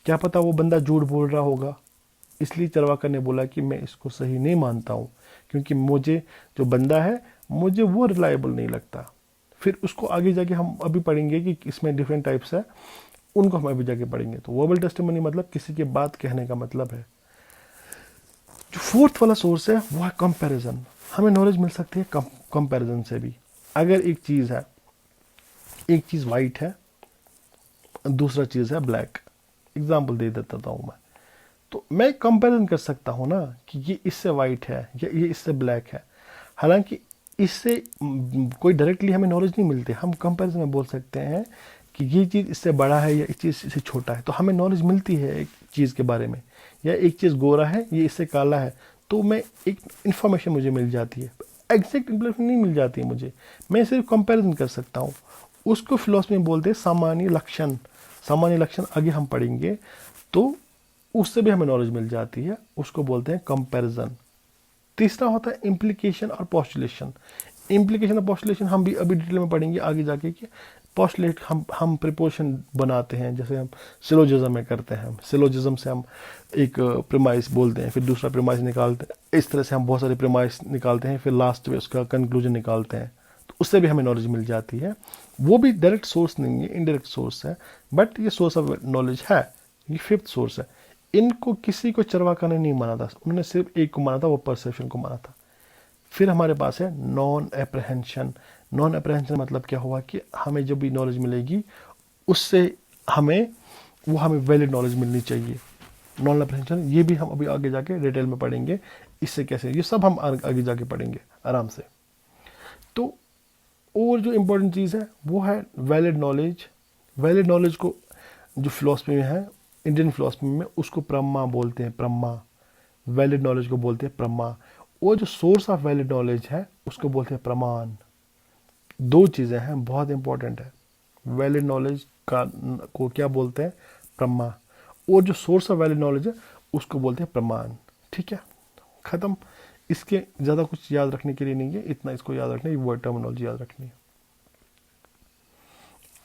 S1: क्या पता वो बंदा झूठ बोल रहा होगा। इसलिए चरवाका ने बोला कि मैं इसको सही नहीं मानता हूँ, क्योंकि मुझे जो बंदा है मुझे वो रिलायबल नहीं लगता। फिर उसको आगे जाके हम अभी पढ़ेंगे कि इसमें डिफरेंट टाइप्स है, उनको हम अभी जाके पढ़ेंगे। तो वर्बल टेस्टिमनी मतलब किसी की बात कहने का मतलब है। जो फोर्थ वाला सोर्स है वो है कंपैरिजन। हमें नॉलेज मिल सकती है कंपैरिजन से भी। अगर एक चीज़ है, एक चीज़ वाइट है, दूसरा चीज़ है ब्लैक, एग्जाम्पल दे देता हूँ मैं, तो मैं कंपैरिजन कर सकता हूँ ना कि ये इससे वाइट है या ये इससे ब्लैक है। हालांकि इससे कोई डायरेक्टली हमें नॉलेज नहीं मिलती, हम कंपैरिजन में बोल सकते हैं कि ये चीज़ इससे बड़ा है या इस चीज़ इससे छोटा है, तो हमें नॉलेज मिलती है एक चीज़ के बारे में। या एक चीज़ गोरा है, ये इससे काला है, तो मैं एक इन्फॉर्मेशन मुझे मिल जाती है। एग्जैक्ट इन्फॉर्मेशन नहीं मिल जाती है मुझे, मैं सिर्फ कंपैरिजन कर सकता हूँ। उसको फिलॉसफी में बोलते हैं सामान्य लक्षण। सामान्य लक्षण आगे हम पढ़ेंगे, तो उससे भी हमें नॉलेज मिल जाती है, उसको बोलते हैं कंपैरिजन। तीसरा होता है इम्प्लीकेशन और पोस्टुलेशन। इम्प्लीकेशन और पोस्टुलेशन हम भी अभी डिटेल में पढ़ेंगे आगे जाके कि पोस्टुलेट हम प्रिपोजिशन बनाते हैं, जैसे हम सिलोजिज्म में करते हैं। सिलोजिज्म से हम एक प्रीमाइस बोलते हैं, फिर दूसरा प्रीमाइस निकालते हैं। इस तरह से हम बहुत सारे प्रीमाइस निकालते हैं, फिर लास्ट में उसका कंक्लूजन निकालते हैं। तो उससे भी हमें नॉलेज मिल जाती है। वो भी डायरेक्ट सोर्स नहीं है, इनडायरेक्ट सोर्स है, बट ये सोर्स ऑफ नॉलेज है। ये फिफ्थ सोर्स है। इनको किसी को चरवाका ने नहीं माना था, उन्होंने सिर्फ एक को माना था, वो परसेप्शन को माना था। फिर हमारे पास है नॉन एप्रहेंशन। नॉन एप्रहेंशन मतलब क्या हुआ कि हमें जब भी नॉलेज मिलेगी उससे हमें वैलिड नॉलेज मिलनी चाहिए। नॉन एप्रहेंशन ये भी हम अभी आगे जाके डिटेल में पढ़ेंगे, इससे कैसे, ये सब हम आगे जाके पढ़ेंगे आराम से। तो और जो इम्पोर्टेंट चीज़ है वो है वैलिड नॉलेज। वैलिड नॉलेज को जो फिलॉसफी में है, इंडियन फिलॉसफी में उसको प्रमा बोलते हैं, प्रमा। वैलिड नॉलेज को बोलते हैं प्रमा। और जो सोर्स ऑफ वैलिड नॉलेज है उसको बोलते हैं प्रमाण। दो चीज़ें हैं, बहुत इंपॉर्टेंट है। वैलिड नॉलेज को क्या बोलते हैं, प्रमा, और जो सोर्स ऑफ वैलिड नॉलेज है उसको बोलते हैं प्रमाण। ठीक है, ख़त्म। इसके ज़्यादा कुछ याद रखने के लिए नहीं है, इतना इसको याद रखना है, ये वर्ड टर्मिनोलॉजी याद रखनी है।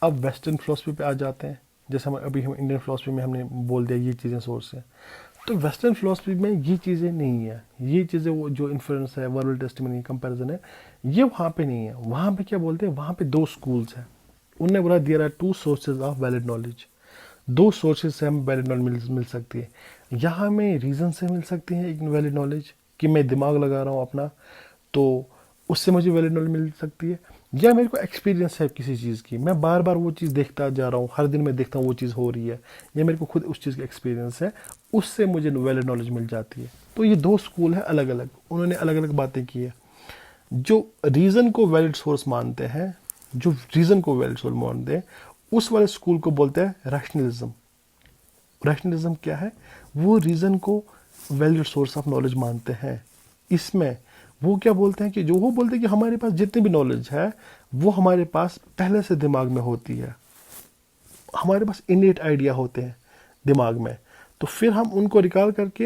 S1: अब वेस्टर्न फिलोसफी पे आ जाते हैं। जैसे हम इंडियन फिलोसफी में हमने बोल दिया ये चीज़ें सोर्स हैं, तो वेस्टर्न फिलोसफी में ये चीज़ें नहीं है। ये चीज़ें वो जो इन्फ्लुएंस है, वर्बल टेस्टिमनी, कंपैरिजन है, ये वहाँ पे नहीं है। वहाँ पे क्या बोलते हैं, वहाँ पे दो स्कूल्स हैं। उनने बोला there are two sources of valid knowledge. दो सोर्सेज से हमें वैलिड नॉलेज मिल सकती है। यहाँ हमें रीज़न से मिल सकती है एक वैलिड नॉलेज, कि मैं दिमाग लगा रहा हूँ अपना, तो उससे मुझे वैलिड नॉलेज मिल सकती है। या मेरे को एक्सपीरियंस है किसी चीज़ की, मैं बार बार वो चीज़ देखता जा रहा हूँ, हर दिन मैं देखता हूँ वो चीज़ हो रही है, या मेरे को खुद उस चीज़ का एक्सपीरियंस है, उससे मुझे वैलिड नॉलेज मिल जाती है। तो ये दो स्कूल है अलग अलग, उन्होंने अलग अलग बातें की है। जो रीज़न को वैलिड सोर्स मानते हैं, जो रीज़न को वैलिड सोर्स मानते हैं, उस वाले स्कूल को बोलते हैं रैशनलिज्म। रैशनलिज्म क्या है, वो रीज़न को वैलिड सोर्स ऑफ नॉलेज मानते हैं। इसमें वो क्या बोलते हैं कि वो बोलते हैं कि हमारे पास जितनी भी नॉलेज है वो हमारे पास पहले से दिमाग में होती है, हमारे पास इनेट आइडिया होते हैं दिमाग में, तो फिर हम उनको रिकॉल करके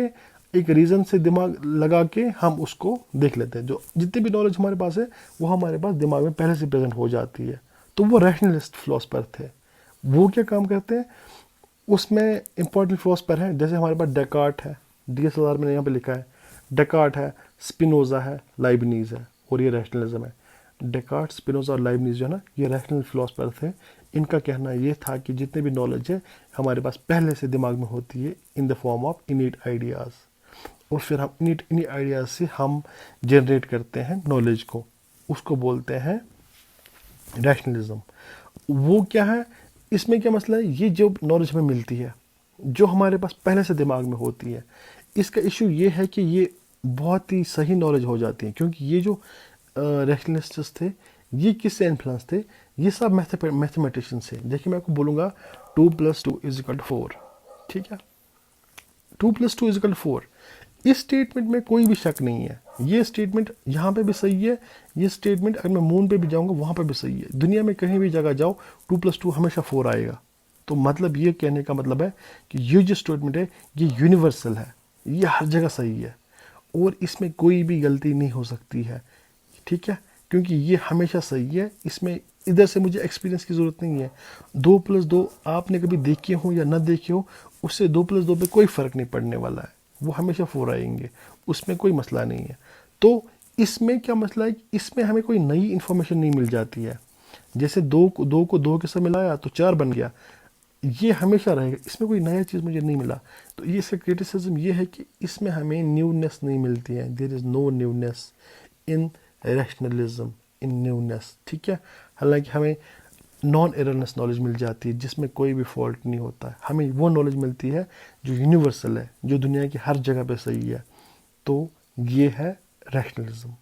S1: एक रीज़न से दिमाग लगा के हम उसको देख लेते हैं। जो जितनी भी नॉलेज हमारे पास है वो हमारे पास दिमाग में पहले से प्रेजेंट हो जाती है। तो वो रैशनलिस्ट फिलोसफर थे। वो क्या काम करते हैं, उसमें इंपॉर्टेंट फिलोसफर हैं, जैसे हमारे पास डेकार्ट है, DSLR मैंने यहाँ पे लिखा है, डेकार्ट है, स्पिनोजा है, लाइबनीज है, और ये रैशनलिज्म है। डेकार्ट, स्पिनोजा और लाइबनीज जो है ना, ये रैशनल फिलोसफर थे। इनका कहना ये था कि जितने भी नॉलेज है हमारे पास पहले से दिमाग में होती है in the form of innate ideas, और फिर हम इन्हीं आइडियाज़ से हम जनरेट करते हैं नॉलेज को, उसको बोलते हैं रैशनलिज्म। वो क्या है, इसमें क्या मसला है, ये जो नॉलेज हमें मिलती है जो हमारे पास पहले से दिमाग में होती है, इसका इशू ये है कि ये बहुत ही सही नॉलेज हो जाती है, क्योंकि ये जो रैशनलिस्ट्स थे ये किससे इन्फ्लुएंस थे, ये सब मैथमेटिशियन से। देखिए मैं आपको बोलूँगा 2 + 2 = 4, ठीक है, 2+2=4। इस स्टेटमेंट में कोई भी शक नहीं है। ये स्टेटमेंट यहाँ पे भी सही है, ये स्टेटमेंट अगर मैं मून पे भी जाऊँगा वहाँ पे भी सही है। दुनिया में कहीं भी जगह जाओ 2+2 हमेशा 4 आएगा। तो मतलब ये कहने का मतलब है कि ये जो स्टेटमेंट है ये यूनिवर्सल है, ये हर जगह सही है और इसमें कोई भी गलती नहीं हो सकती है, ठीक है, क्योंकि ये हमेशा सही है। इसमें इधर से मुझे एक्सपीरियंस की ज़रूरत नहीं है। 2+2 आपने कभी देखे हो या ना देखे हो, उससे 2+2 पे कोई फ़र्क नहीं पड़ने वाला है, वो हमेशा 4 आएंगे, उसमें कोई मसला नहीं है। तो इसमें क्या मसला है कि इसमें हमें कोई नई इन्फॉर्मेशन नहीं मिल जाती है। जैसे 2 के साथ मिलाया तो 4 बन गया, ये हमेशा रहेगा, इसमें कोई नया चीज़ मुझे नहीं मिला। तो ये इसका क्रिटिसिज्म ये है कि इसमें हमें न्यूनेस नहीं मिलती है। There is no newness in rationalism, in newness, ठीक है। हालांकि हमें नॉन एररनेस नॉलेज मिल जाती है जिसमें कोई भी फॉल्ट नहीं होता है। हमें वो नॉलेज मिलती है जो यूनिवर्सल है, जो दुनिया की हर जगह पे सही है। तो ये है रैशनलिज्म।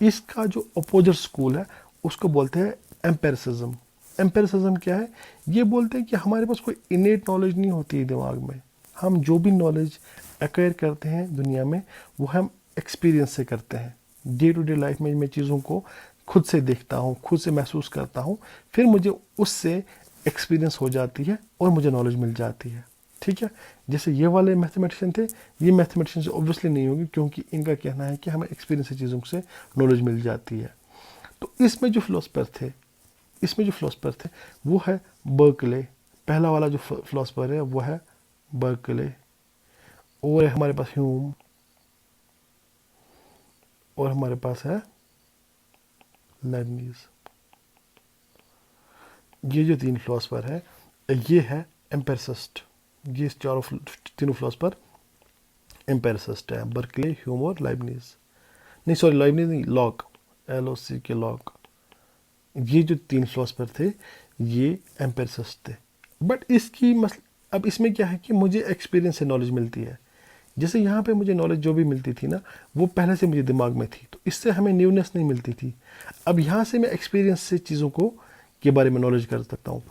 S1: इसका जो अपोजिट स्कूल है उसको बोलते हैं एम्पेरिसिज्म। एम्पेरिसिज्म क्या है? ये बोलते हैं कि हमारे पास कोई इनेट नॉलेज नहीं होती है दिमाग में। हम जो भी नॉलेज एक्वायर करते हैं दुनिया में वो हम एक्सपीरियंस से करते हैं। डे टू डे लाइफ में मैं चीज़ों को खुद से देखता हूँ, खुद से महसूस करता हूँ, फिर मुझे उससे एक्सपीरियंस हो जाती है और मुझे नॉलेज मिल जाती है, ठीक है। जैसे ये वाले मैथमेटिशियन थे, ये मैथमेटिशियन से ऑब्वियसली नहीं होगी क्योंकि इनका कहना है कि हमें एक्सपीरियंस से चीज़ों से नॉलेज मिल जाती है। तो इसमें जो फिलोसफर थे वो है बर्कले। पहला वाला जो फिलोसफर है वो है बर्कले, और हमारे पास ह्यूम, और हमारे पास है लेबनीज। ये जो 3 फिलोसफर है ये है एम्पेरिसिस्ट। ये तीनों फिलोसफर एम्पेरिसिस्ट है, बर्कले, ह्यूम और लाइबनीज। नहीं सॉरी, लाइबनीज नहीं, लॉक, LOC के लॉक। ये जो 3 फिलोसफर थे ये एम्पेरिसिस्ट थे। बट अब इसमें क्या है कि मुझे एक्सपीरियंस से नॉलेज मिलती है। जैसे यहाँ पे मुझे नॉलेज जो भी मिलती थी ना वो पहले से मुझे दिमाग में थी, तो इससे हमें न्यूनेस नहीं मिलती थी। अब यहाँ से मैं एक्सपीरियंस से चीज़ों को के बारे में नॉलेज कर सकता हूँ।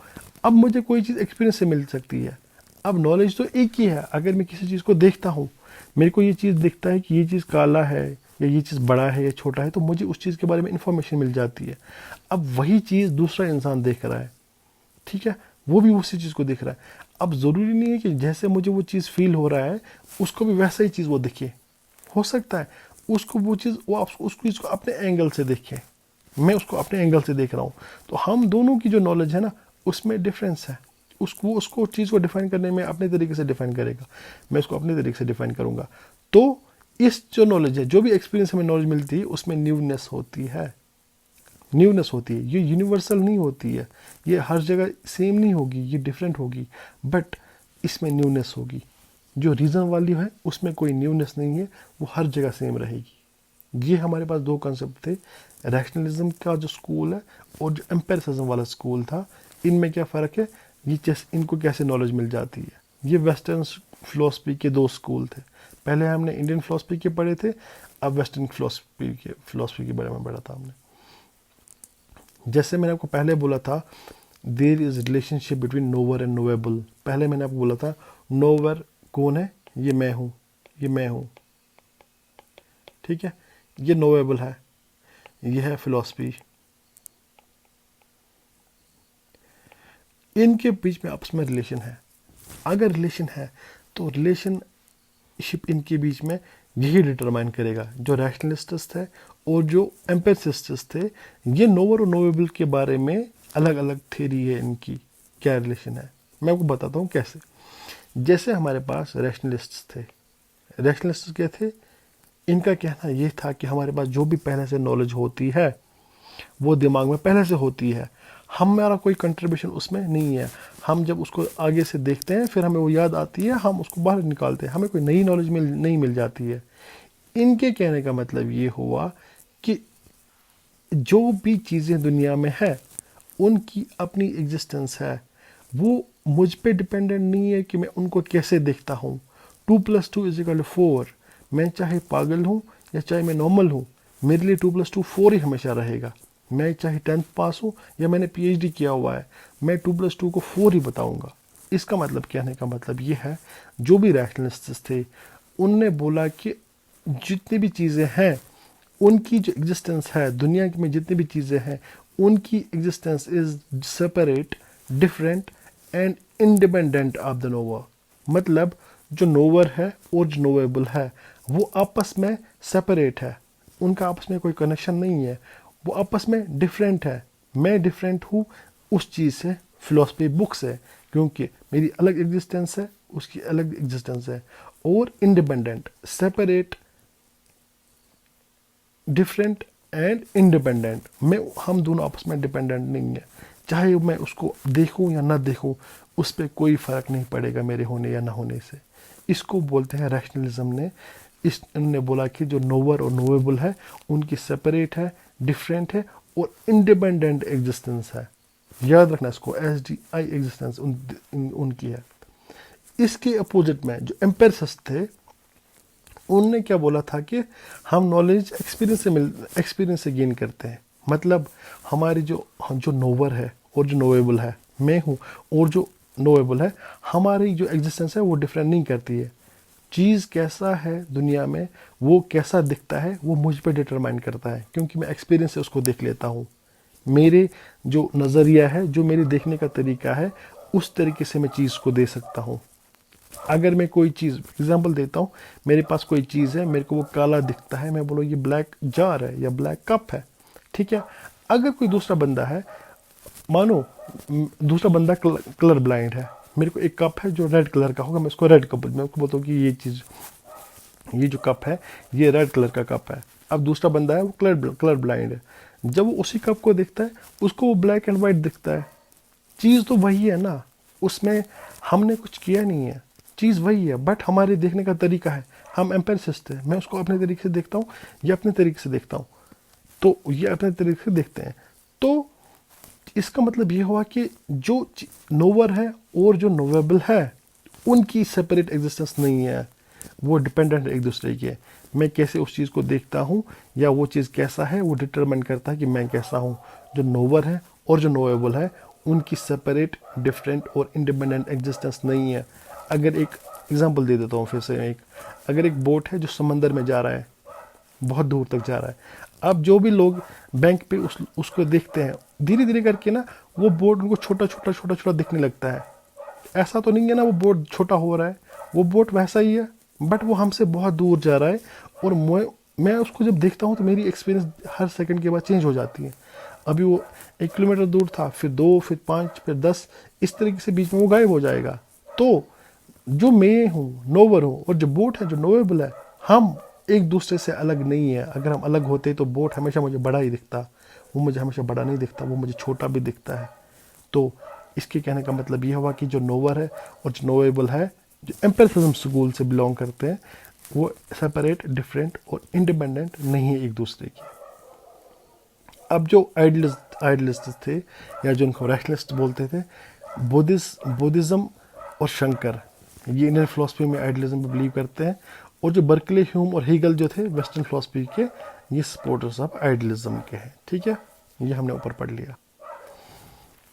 S1: अब मुझे कोई चीज़ एक्सपीरियंस से मिल सकती है। अब नॉलेज तो एक ही है। अगर मैं किसी चीज़ को देखता हूँ, मेरे को ये चीज़ दिखता है कि ये चीज़ काला है या ये चीज़ बड़ा है या छोटा है, तो मुझे उस चीज़ के बारे में इंफॉर्मेशन मिल जाती है। अब वही चीज़ दूसरा इंसान देख रहा है, ठीक है, वो भी उसी चीज़ को देख रहा है। अब ज़रूरी नहीं है कि जैसे मुझे वो चीज़ फील हो रहा है उसको भी वैसा ही चीज़ वो दिखे। हो सकता है उसको वो चीज़ उसको इसको अपने एंगल से देखे, मैं उसको अपने एंगल से देख रहा हूँ। तो हम दोनों की जो नॉलेज है ना उसमें डिफरेंस है। उसको चीज़ को डिफाइन करने में अपने तरीके से डिफाइन करेगा, मैं उसको अपने तरीके से डिफाइन करूँगा। तो इस जो नॉलेज है, जो भी एक्सपीरियंस हमें नॉलेज मिलती है उसमें न्यूनेस होती है। ये यूनिवर्सल नहीं होती है, ये हर जगह सेम नहीं होगी, ये डिफरेंट होगी, बट इसमें न्यूनेस होगी। जो रीज़न वाली है उसमें कोई न्यूनेस नहीं है, वो हर जगह सेम रहेगी। ये हमारे पास 2 कंसेप्ट थे, रैशनलिज्म का जो स्कूल है और जो एम्पेरिसिज्म वाला स्कूल था। इनमें क्या फ़र्क है, इनको कैसे नॉलेज मिल जाती है। ये वेस्टर्न फिलोसफी के 2 स्कूल थे। पहले हमने इंडियन फिलोसफी के पढ़े थे, अब वेस्टर्न फिलोसफी के बारे में पढ़ा था हमने। जैसे मैंने आपको पहले बोला था there is relationship between knower and knowable. पहले मैंने आपको बोला था नोवर कौन है, ये मैं हूँ, ठीक है, ये नोवेबल है, ये है फिलॉसफी। इनके बीच में आपस में रिलेशन है। अगर रिलेशन है तो रिलेशनशिप इनके बीच में यही डिटरमाइन करेगा। जो रैशनलिस्ट्स थे और जो एम्पेरिसिस्ट्स थे, ये नोवर और नोवेबल के बारे में अलग अलग थ्योरी है इनकी, क्या रिलेशन है। मैं आपको बताता हूँ कैसे। जैसे हमारे पास रैशनलिस्ट्स थे, रैशनलिस्ट्स क्या थे, इनका कहना ये था कि हमारे पास जो भी पहले से नॉलेज होती है वो दिमाग में पहले से होती है, हमारा कोई कंट्रीब्यूशन उसमें नहीं है। हम जब उसको आगे से देखते हैं फिर हमें वो याद आती है, हम उसको बाहर निकालते हैं, हमें कोई नई नॉलेज नहीं मिल जाती है। इनके कहने का मतलब ये हुआ कि जो भी चीज़ें दुनिया में है उनकी अपनी एग्जिस्टेंस है, वो मुझ पे डिपेंडेंट नहीं है कि मैं उनको कैसे देखता हूँ। 2+2=4। मैं चाहे पागल हूँ या चाहे मैं नॉर्मल हूँ, मेरे लिए 2+2 4 ही हमेशा रहेगा। मैं चाहे 10th पास हूँ या मैंने PhD किया हुआ है, मैं 2+2 को 4 ही बताऊँगा। इसका मतलब, कहने का मतलब ये है, जो भी रैशनलिस्ट्स थे उनने बोला कि जितनी भी चीज़ें हैं उनकी जो एग्जिस्टेंस है, दुनिया में जितनी भी चीज़ें हैं उनकी existence is separate, different and independent of the nowhere. मतलब जो नोवर है और जो नोवेबल है वो आपस में सेपरेट है, उनका आपस में कोई कनेक्शन नहीं है, वो आपस में डिफरेंट है। मैं डिफरेंट हूँ उस चीज़ से, फिलोसफी बुक से, क्योंकि मेरी अलग एग्जिस्टेंस है, उसकी अलग एग्जिस्टेंस है। और independent, separate, different and independent, मैं हम दोनों आपस में डिपेंडेंट नहीं है। चाहे मैं उसको देखूं या ना देखूं, उस पर कोई फ़र्क नहीं पड़ेगा मेरे होने या ना होने से। इसको बोलते हैं रैशनलिज्म ने। इन्होंने बोला कि जो नोवर और नोवेबल है उनकी सेपरेट है, डिफरेंट है और इंडिपेंडेंट एग्जिस्टेंस है। याद रखना इसको, SDI एग्जिस्टेंस उनकी है। इसके अपोजिट में जो एम्पिरिसिस्ट थे उनने क्या बोला था कि हम नॉलेज एक्सपीरियंस से गेन करते हैं। मतलब हमारी जो जो नोवर है और जो नोवेबल है, मैं हूँ, और जो नोवेबल है, हमारी जो एग्जिस्टेंस है वो डिफरेंट नहीं करती है। चीज़ कैसा है दुनिया में, वो कैसा दिखता है, वो मुझ पर डिटरमाइन करता है, क्योंकि मैं एक्सपीरियंस से उसको देख लेता हूँ। मेरे जो नज़रिया है, जो मेरे देखने का तरीका है, उस तरीके से मैं चीज़ को दे सकता हूँ। अगर मैं कोई चीज़, एग्जांपल देता हूँ, मेरे पास कोई चीज़ है, मेरे को वो काला दिखता है, मैं बोलो ये ब्लैक जार है या ब्लैक कप है, ठीक है। अगर कोई दूसरा बंदा है, मानो दूसरा बंदा कलर ब्लाइंड है, मेरे को एक कप है जो रेड कलर का होगा, मैं उसको रेड कप, मैं उसको बोलता हूँ कि ये चीज़, ये जो कप है ये रेड कलर का कप है। अब दूसरा बंदा है वो कलर ब्लाइंड है, जब वो उसी कप को देखता है उसको वो ब्लैक एंड वाइट दिखता है। चीज़ तो वही है ना, उसमें हमने कुछ किया नहीं है, चीज़ वही है, बट हमारे देखने का तरीका है। हम एम्पिरिसिस्ट है, मैं उसको अपने तरीके से देखता हूँ, ये अपने तरीके से देखता हूँ, तो ये अपने तरीके से देखते हैं। तो इसका मतलब ये हुआ कि जो नोवर है और जो नोवेबल है उनकी सेपरेट एग्जिस्टेंस नहीं है, वो डिपेंडेंट एक दूसरे के। मैं कैसे उस चीज़ को देखता हूँ या वो चीज़ कैसा है, वो डिटरमाइन करता है कि मैं कैसा हूँ। जो नोवर है और जो नोवेबल है उनकी सेपरेट, डिफरेंट और इंडिपेंडेंट एग्जिस्टेंस नहीं है। अगर एक एग्जांपल दे देता हूँ फिर से, अगर एक बोट है जो समंदर में जा रहा है, बहुत दूर तक जा रहा है, अब जो भी लोग बैंक पे उसको देखते हैं, धीरे धीरे करके ना वो बोट उनको छोटा छोटा छोटा छोटा दिखने लगता है। ऐसा तो नहीं है ना वो बोट छोटा हो रहा है, वो बोट वैसा ही है, बट वो हमसे बहुत दूर जा रहा है। और मैं उसको जब देखता हूँ तो मेरी एक्सपीरियंस हर सेकंड के बाद चेंज हो जाती है। अभी वो 1 किलोमीटर दूर था, फिर 2, फिर 5, फिर 10, इस तरीके से बीच में वो गायब हो जाएगा। तो जो मैं हूँ, नोवर हूँ, और जो बोट है जो नोवेबल है, हम एक दूसरे से अलग नहीं है। अगर हम अलग होते तो बोट हमेशा मुझे बड़ा ही दिखता, वो मुझे हमेशा बड़ा नहीं दिखता, वो मुझे छोटा भी दिखता है। तो इसके कहने का मतलब ये हुआ कि जो नोवर है और जो नोवेबल है, जो एम्पिरिसिज्म स्कूल से बिलोंग करते हैं, वो सेपरेट, डिफरेंट और इंडिपेंडेंट नहीं है एक दूसरे की। अब जो आइडियलिस्ट थे या जो उनको रैशनलिस्ट बोलते थे, बुद्धिज्म और शंकर, ये इंडियन फिलोसफी में आइडियलिज्म में बिलीव करते हैं। और जो बर्कले, ह्यूम और हीगल जो थे वेस्टर्न फिलोसफी के, ये सपोर्टर्स ऑफ आइडियलिज्म के हैं। ठीक है, ये हमने ऊपर पढ़ लिया।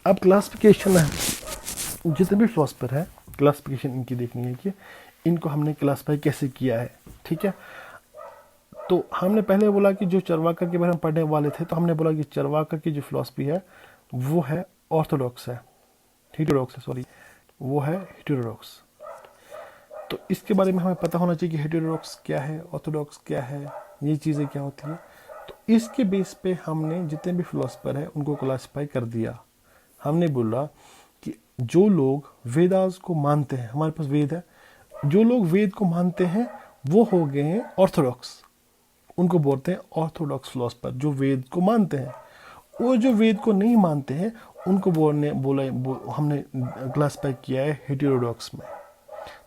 S1: अब क्लासिफिकेशन है, जितने भी फिलोसफर हैं क्लासिफिकेशन इनकी देखनी है कि इनको हमने क्लासिफाई कैसे किया है। ठीक है, तो हमने पहले बोला कि जो चरवाकर के बारे में पढ़ने वाले थे, तो हमने बोला कि चरवाकर की जो फिलॉसफी है वो है ऑर्थोडॉक्स है, हेटेरोडॉक्स है, सॉरी, वो है हेटेरोडॉक्स। तो इसके बारे में हमें पता होना चाहिए कि हेटेरोडॉक्स क्या है, ऑर्थोडॉक्स क्या है, ये चीज़ें क्या होती हैं। तो इसके बेस पे हमने जितने भी फिलोसफर हैं उनको क्लासिफाई कर दिया। हमने बोला कि जो लोग वेदास को मानते हैं, हमारे पास वेद है, जो लोग वेद को मानते हैं वो हो गए हैं ऑर्थोडॉक्स, उनको बोलते हैं ऑर्थोडॉक्स फिलोसफर, जो वेद को मानते हैं। और जो वेद को नहीं मानते हैं उनको हमने क्लासिफाई किया है हेटेरोडॉक्स में।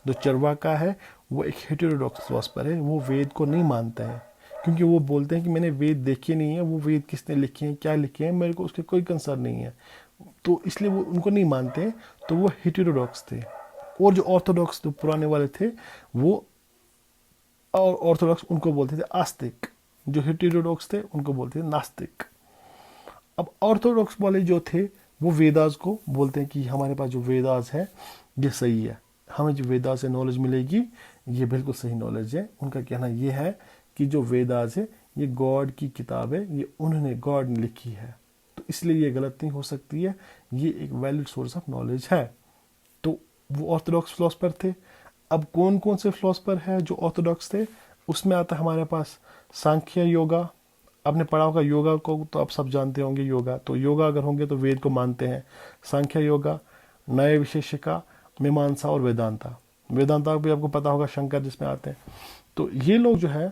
S1: जो चरवाका है वो एक हेटेरोडॉक्स फिलोसफर है, वो वेद को नहीं मानते हैं, क्योंकि वो बोलते हैं कि मैंने वेद देखे नहीं है, वो वेद किसने लिखे हैं, क्या लिखे हैं, मेरे को उसके कोई कंसर्न नहीं है, तो इसलिए वो उनको नहीं मानते हैं, तो वो हेटेरोडॉक्स थे। और जो ऑर्थोडॉक्स, जो पुराने वाले थे, वो और ऑर्थोडॉक्स उनको बोलते थे आस्तिक, जो हेटेरोडॉक्स थे उनको बोलते थे नास्तिक। अब ऑर्थोडॉक्स वाले जो थे वो वेदास को बोलते हैं कि हमारे पास जो वेदास है ये सही है, हमें जो वेदा से नॉलेज मिलेगी ये बिल्कुल सही नॉलेज है। उनका कहना ये है कि जो वेदास है ये गॉड की किताब है, ये उन्होंने गॉड ने लिखी है, तो इसलिए ये गलत नहीं हो सकती है, ये एक वैलिड सोर्स ऑफ नॉलेज है। तो वो ऑर्थोडॉक्स फिलोसफर थे। अब कौन कौन से फिलोसफर है जो ऑर्थोडॉक्स थे, उसमें आता है हमारे पास सांख्य योगा। आपने पढ़ा होगा योगा को, तो आप सब जानते होंगे योगा, तो योगा अगर होंगे तो वेद को मानते हैं। सांख्य योगा, नए विशेषिका, मीमांसा और वेदांता। वेदांता भी आपको पता होगा शंकर जिसमें आते हैं। तो ये लोग जो है,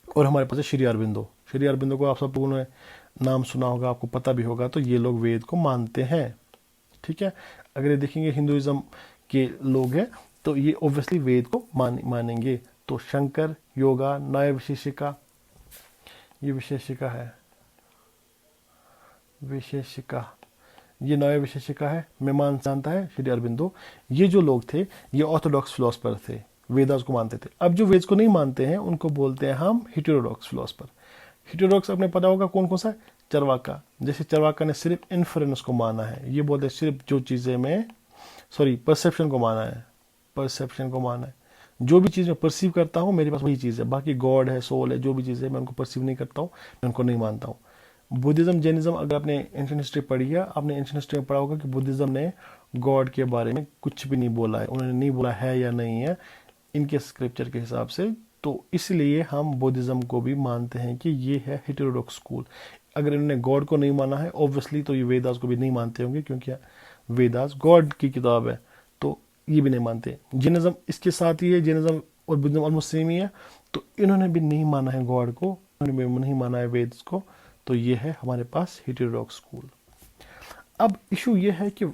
S1: और हमारे पास है श्री अरविंदो। श्री अरविंदो को आप सब लोगों ने नाम सुना होगा, आपको पता भी होगा। तो ये लोग वेद को मानते हैं, ठीक है। अगर ये देखेंगे हिंदुइज्म के लोग हैं तो ये ऑब्वियसली वेद को मानेंगे। तो शंकर योगा, नए विशेषिका, ये विशेषिका है, विशेषिका, ये नया विशेषिका है, मीमांसा है श्री अरविंदो। ये जो लोग थे ये ऑर्थोडॉक्स फिलोसफर थे, वेदास को मानते थे। अब जो वेद को नहीं मानते हैं उनको बोलते हैं हम हेटेरोडॉक्स फिलोसफर। हेटेरोडॉक्स आपने पता होगा कौन कौन सा, चरवाका। जैसे चरवाका ने सिर्फ इन्फरेंस को माना है, ये बोलते हैं सिर्फ जो चीज़ें में परसेप्शन को माना है, परसेप्शन को माना है। जो भी चीज़ मैं परसीव करता हूँ मेरे पास वही चीज़ है, बाकी गॉड है, सोल है, जो भी चीज़ है मैं उनको परसीव नहीं करता हूँ, मैं उनको नहीं मानता हूँ। बुद्धिज़्म, जैनिज्म, अगर आपने एंशिएंट हिस्ट्री पढ़ी है, आपने एंशिएंट हिस्ट्री में पढ़ा होगा कि बुद्धिज़्म ने गॉड के बारे में कुछ भी नहीं बोला है, उन्होंने नहीं बोला है या नहीं है इनके स्क्रिप्चर के हिसाब से। तो इसलिए हम बुद्धिज़्म को भी मानते हैं कि ये है हेटेरोडॉक्स स्कूल। अगर इन्होंने गॉड को नहीं माना है ऑब्वियसली, तो ये वेदास को भी नहीं मानते होंगे, क्योंकि वेदास गॉड की किताब है, तो ये भी नहीं मानते। जैनिज्म इसके साथ ही है, जैनिज्म और बुद्धिज्म ऑलमोस्ट सेम ही है। तो इन्होंने भी नहीं माना है गॉड को, इन्होंने भी नहीं माना है वेद को। तो ये है हमारे पास हेटेरोडॉक्स स्कूल। अब इशू ये है कि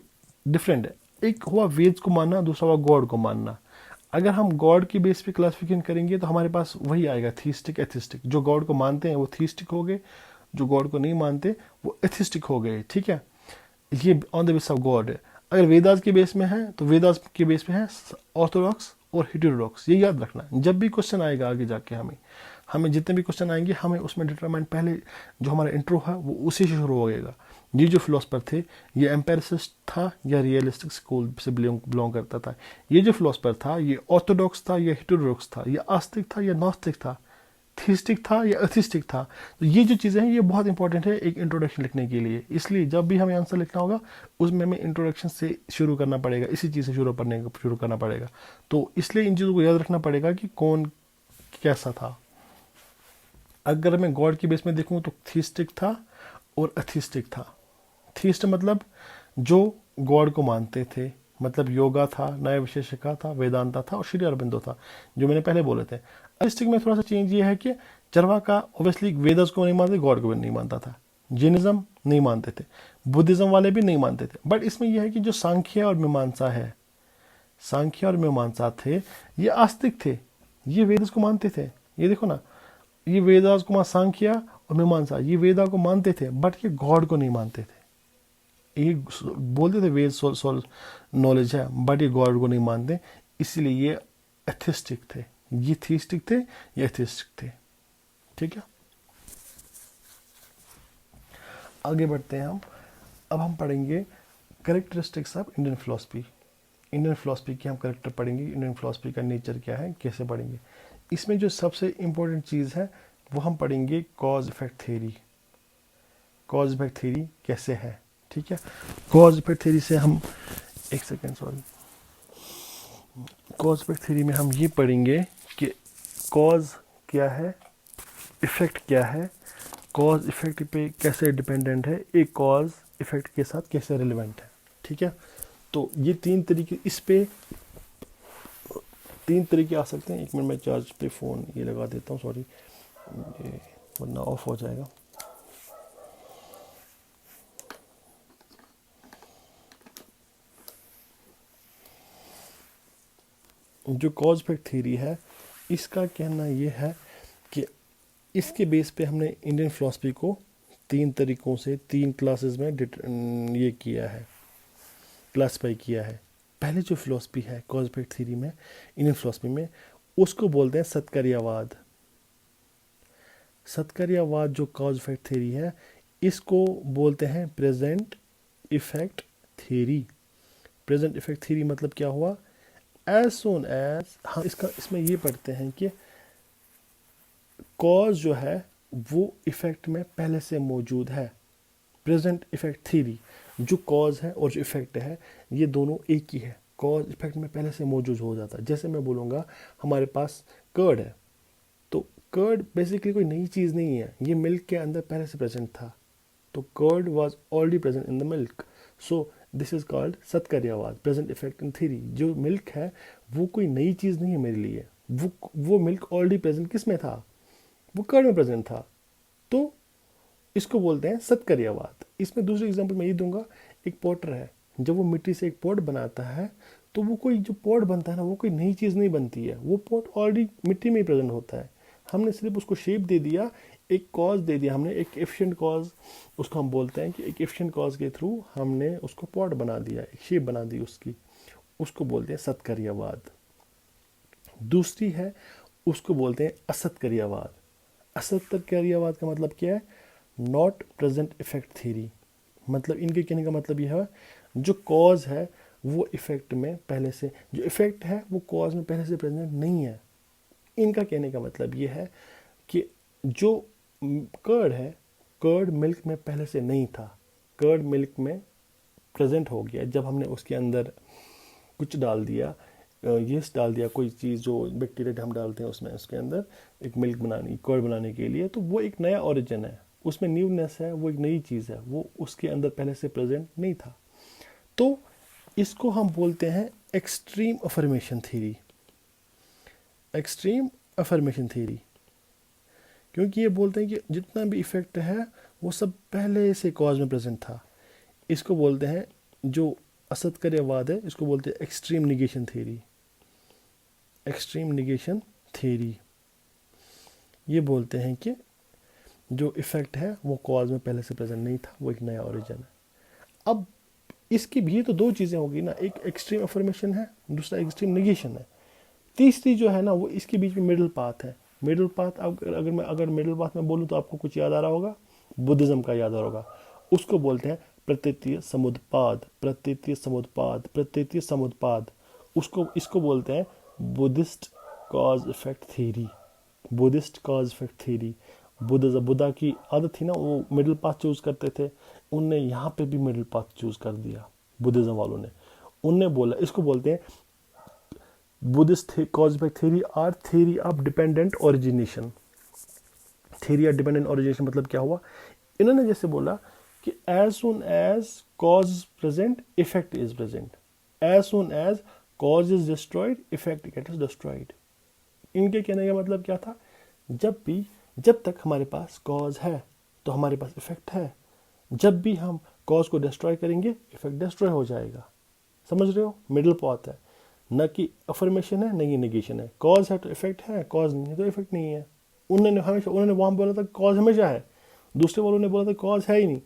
S1: डिफरेंट है, एक हुआ वेद को मानना, दूसरा हुआ गॉड को मानना। अगर हम गॉड की बेस पे क्लासिफिकेशन करेंगे तो हमारे पास वही आएगा, थीस्टिक, एथिस्टिक। जो गॉड को मानते हैं वो थीस्टिक हो गए, जो गॉड को नहीं मानते वो एथिस्टिक हो गए, ठीक है। ये on the base of God है। अगर वेदास के बेस में है तो वेदास के बेस पे है ऑर्थोडॉक्स और हेटेरोडॉक्स। ये याद रखना, जब भी क्वेश्चन आएगा आगे जाके हमें जितने भी क्वेश्चन आएंगे हमें उसमें डिटरमाइन, पहले जो हमारा इंट्रो है वो उसी से शुरू होगा। ये जो फिलोसफर थे ये एम्पेरिसिस्ट था या रियलिस्टिक स्कूल से बिलोंग करता था। ये जो फिलोसफर था ये ऑर्थोडॉक्स था या हेटेरोडॉक्स था, या आस्तिक था या नॉस्टिक था, थीस्टिक था या एथिस्टिक था। तो ये जो चीज़ें हैं ये बहुत इंपॉर्टेंट है एक इंट्रोडक्शन लिखने के लिए। इसलिए जब भी हमें आंसर लिखना होगा उसमें हमें इंट्रोडक्शन से शुरू करना पड़ेगा, इसी चीज़ से शुरू करना पड़ेगा। तो इसलिए इन चीज़ों को याद रखना पड़ेगा कि कौन कैसा था। अगर मैं गॉड की बेस में देखूँ तो थीस्टिक था और एथिस्टिक था। थीस्ट मतलब जो गॉड को मानते थे, मतलब योगा था, नया विशेषिका था, वेदांता था और श्री अरविंदो था, जो मैंने पहले बोले थे। एथिस्टिक में थोड़ा सा चेंज ये है कि चरवाका ऑब्वियसली वेदस को नहीं मानते, गॉड को भी नहीं मानता था। जैनिज्म नहीं मानते थे, बुद्धिज्म वाले भी नहीं मानते थे। बट इसमें यह है कि जो सांख्य और मीमांसा है, सांख्य और मीमांसा थे ये आस्तिक थे, ये वेदस को मानते थे। ये देखो ना, ये वेदास को सांख्य और मीमांसा ये वेदा को मानते थे बट ये गॉड को नहीं मानते थे। ये बोलते थे वेद सोल नॉलेज है बट ये गॉड को नहीं मानते, इसलिए ये एथिस्टिक थे। ये थीस्टिक थे, ये एथिस्टिक थे, ठीक है। आगे बढ़ते हैं हम। अब हम पढ़ेंगे characteristics of Indian philosophy. Indian philosophy की हम करेक्टर पढ़ेंगे, इंडियन फिलोसफी का नेचर क्या है, कैसे पढ़ेंगे। इसमें जो सबसे इम्पोर्टेंट चीज़ है वो हम पढ़ेंगे cause effect theory. Cause effect theory कैसे है, ठीक है। कॉज इफेक्ट थ्योरी से हम कॉज इफेक्ट थ्योरी में हम ये पढ़ेंगे कि कॉज क्या है, इफेक्ट क्या है, कॉज इफेक्ट पे कैसे डिपेंडेंट है, एक कॉज इफेक्ट के साथ कैसे रिलेवेंट है, ठीक है। तो ये इस पे तीन तरीके आ सकते हैं। एक मिनट में चार्ज पे फ़ोन ये लगा देता हूँ, सॉरी, वरना ऑफ हो जाएगा। जो कॉज इफेक्ट थ्योरी है इसका कहना ये है कि इसके बेस पे हमने इंडियन फिलोसफी को तीन तरीकों से, तीन क्लासेस में ये किया है, क्लासीफाई किया है। पहले जो फिलोसफी है कॉज इफेक्ट थ्योरी में, इंडियन फिलोसफी में, उसको बोलते हैं सत्कार्यवाद। सत्कार्यवाद जो कॉज इफेक्ट थ्योरी है इसको बोलते हैं present effect theory. Present effect theory मतलब क्या हुआ, एज सोन एज हम इसमें ये पढ़ते हैं कि कॉज जो है वो इफेक्ट में पहले से मौजूद है। प्रेजेंट इफेक्ट थ्योरी, जो कॉज है और जो इफेक्ट है ये दोनों एक ही है, कॉज इफेक्ट में पहले से मौजूद हो जाता है। जैसे मैं बोलूँगा हमारे पास कर्ड है, तो कर्ड बेसिकली कोई नई चीज़ नहीं है, ये मिल्क के अंदर पहले से प्रेजेंट था, तो curd was already present in the milk, so this is called Satkaryavada, present effect in theory. जो मिल्क है वो कोई नई चीज़ नहीं है मेरे लिए, वो मिल्क ऑलरेडी प्रेजेंट किस में था, वो कर्ड में प्रेजेंट था, तो इसको बोलते हैं सत्कर्यावाद। इसमें दूसरी एग्जांपल मैं ये दूंगा, एक पॉटर है, जब वो मिट्टी से एक पॉट बनाता है तो वो कोई जो पॉट बनता है ना वो कोई नई चीज़ नहीं बनती है, वो पॉट ऑलरेडी मिट्टी में ही प्रेजेंट होता है, हमने सिर्फ उसको शेप दे दिया, एक कॉज दे दिया हमने, एक एफिशिएंट कॉज उसको हम बोलते हैं कि एक एफिशिएंट कॉज के थ्रू हमने उसको पॉट बना दिया, एक शेप बना दी उसकी, उसको बोलते हैं सत्कर्यावाद। दूसरी है उसको बोलते हैं असत्कर्यावाद। असत्कर्यावाद का मतलब क्या है, नॉट प्रेजेंट इफेक्ट थ्योरी, मतलब इनके कहने का मतलब यह है जो कॉज है वो इफेक्ट में पहले से, जो इफेक्ट है वो कॉज में पहले से प्रेजेंट नहीं है। इनका कहने का मतलब ये है कि जो कर्ड है, कर्ड मिल्क में पहले से नहीं था, कर्ड मिल्क में प्रेजेंट हो गया जब हमने उसके अंदर कुछ डाल दिया, यीस्ट डाल दिया, कोई चीज़ जो बैक्टीरिया हम डालते हैं उसमें, उसके अंदर एक मिल्क बनाने, कर्ड बनाने के लिए, तो वो एक नया ओरिजिन है, उसमें न्यूनेस है, वो एक नई चीज़ है, वो उसके अंदर पहले से प्रेजेंट नहीं था। तो इसको हम बोलते हैं extreme affirmation theory, extreme affirmation theory, क्योंकि ये बोलते हैं कि जितना भी इफेक्ट है वो सब पहले से कॉज में प्रेजेंट था। इसको बोलते हैं, जो असत्कर्यवाद है इसको बोलते हैं extreme negation theory, extreme negation theory. ये बोलते हैं कि जो इफेक्ट है वो कॉज में पहले से प्रेजेंट नहीं था, वो एक नया ओरिजिन है। अब इसकी भी तो दो चीज़ें होगी ना, एक एक्सट्रीम अफर्मेशन है, दूसरा एक्सट्रीम निगेशन है। तीसरी जो है ना वो इसके बीच में मिडिल पाथ है। मिडिल पाथ अगर मिडिल पाथ में बोलूँ तो आपको कुछ याद आ रहा होगा, बुद्धिज्म का याद आ रहा होगा, उसको बोलते हैं प्रतीतीय समुद्पाद, प्रतीतीय समुद्पाद, प्रतीतीय समुद्पाद, इसको बोलते हैं Buddhist cause effect theory, Buddhist cause effect theory. Buddha की आदत थी ना, वो मिडिल पाथ चूज करते थे, उनने यहाँ पे भी मिडिल पाथ चूज कर दिया बुद्धिज्म वालों ने, उनने बोला, इसको बोलते हैं Buddhist cause effect theory or theory of dependent origination. Theory of dependent origination मतलब क्या हुआ, इन्होंने जैसे बोला कि as soon as cause present effect is present, as soon as cause is destroyed effect get is destroyed. इनके कहने का मतलब क्या था, जब तक हमारे पास कॉज है तो हमारे पास इफेक्ट है, जब भी हम कॉज को डिस्ट्रॉय करेंगे इफेक्ट डिस्ट्रॉय हो जाएगा। समझ रहे हो, मिडिल पाथ है, न कि अफर्मेशन है न कि निगेशन है। कॉज है तो इफेक्ट है, कॉज नहीं है तो इफेक्ट नहीं है। उन्होंने वहां बोला था कॉज हमेशा है, दूसरे वालों ने बोला था कॉज है ही नहीं।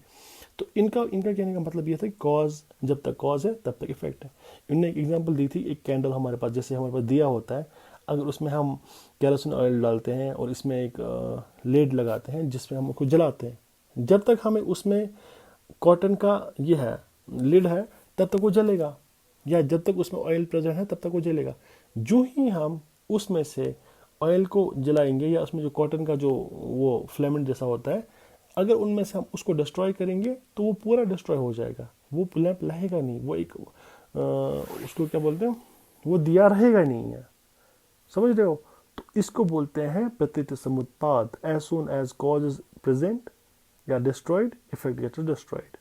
S1: तो इनका कहने का मतलब ये था कि कॉज, जब तक कॉज है तब तक इफेक्ट है। इन्होंने एक एग्जांपल दी थी, एक कैंडल हमारे पास, जैसे हमारे पास दिया होता है, अगर उसमें हम कैरोसिन ऑयल डालते हैं और इसमें एक लेड लगाते हैं जिसमें हम उसको जलाते हैं, जब तक हमें उसमें कॉटन का ये है लिड है तब तक वो जलेगा, या जब तक उसमें ऑयल प्रेजेंट है तब तक वो जलेगा। जो ही हम उसमें से ऑयल को जलाएंगे या उसमें जो कॉटन का जो वो फिलामेंट जैसा होता है, अगर उनमें से हम उसको डिस्ट्रॉय करेंगे तो वो पूरा डिस्ट्रॉय हो जाएगा, वो लैंप रहेगा नहीं, वो एक उसको क्या बोलते हैं, वो दिया रहेगा नहीं है। समझ रहे हो, तो इसको बोलते हैं Pratitya Samutpada, as soon as cause is present या डिस्ट्रॉयड इफेक्ट गेट्स डिस्ट्रॉयड,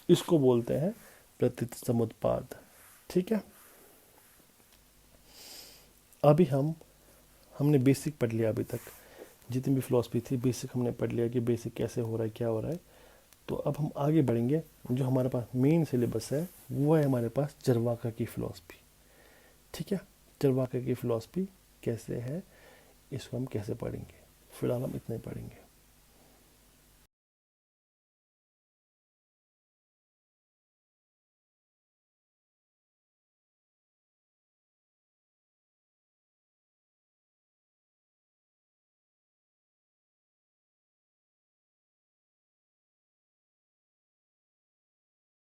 S1: इसको बोलते हैं प्रतीत समुत्पाद। ठीक है, अभी हमने बेसिक पढ़ लिया, अभी तक जितनी भी फिलॉसफी थी बेसिक हमने पढ़ लिया कि बेसिक कैसे हो रहा है, क्या हो रहा है। तो अब हम आगे बढ़ेंगे, जो हमारे पास मेन सिलेबस है वो है हमारे पास चरवाका की फिलॉसफी। ठीक है, चरवाका की फिलॉसफी कैसे है, इसको हम कैसे पढ़ेंगे, फिलहाल हम इतना ही पढ़ेंगे।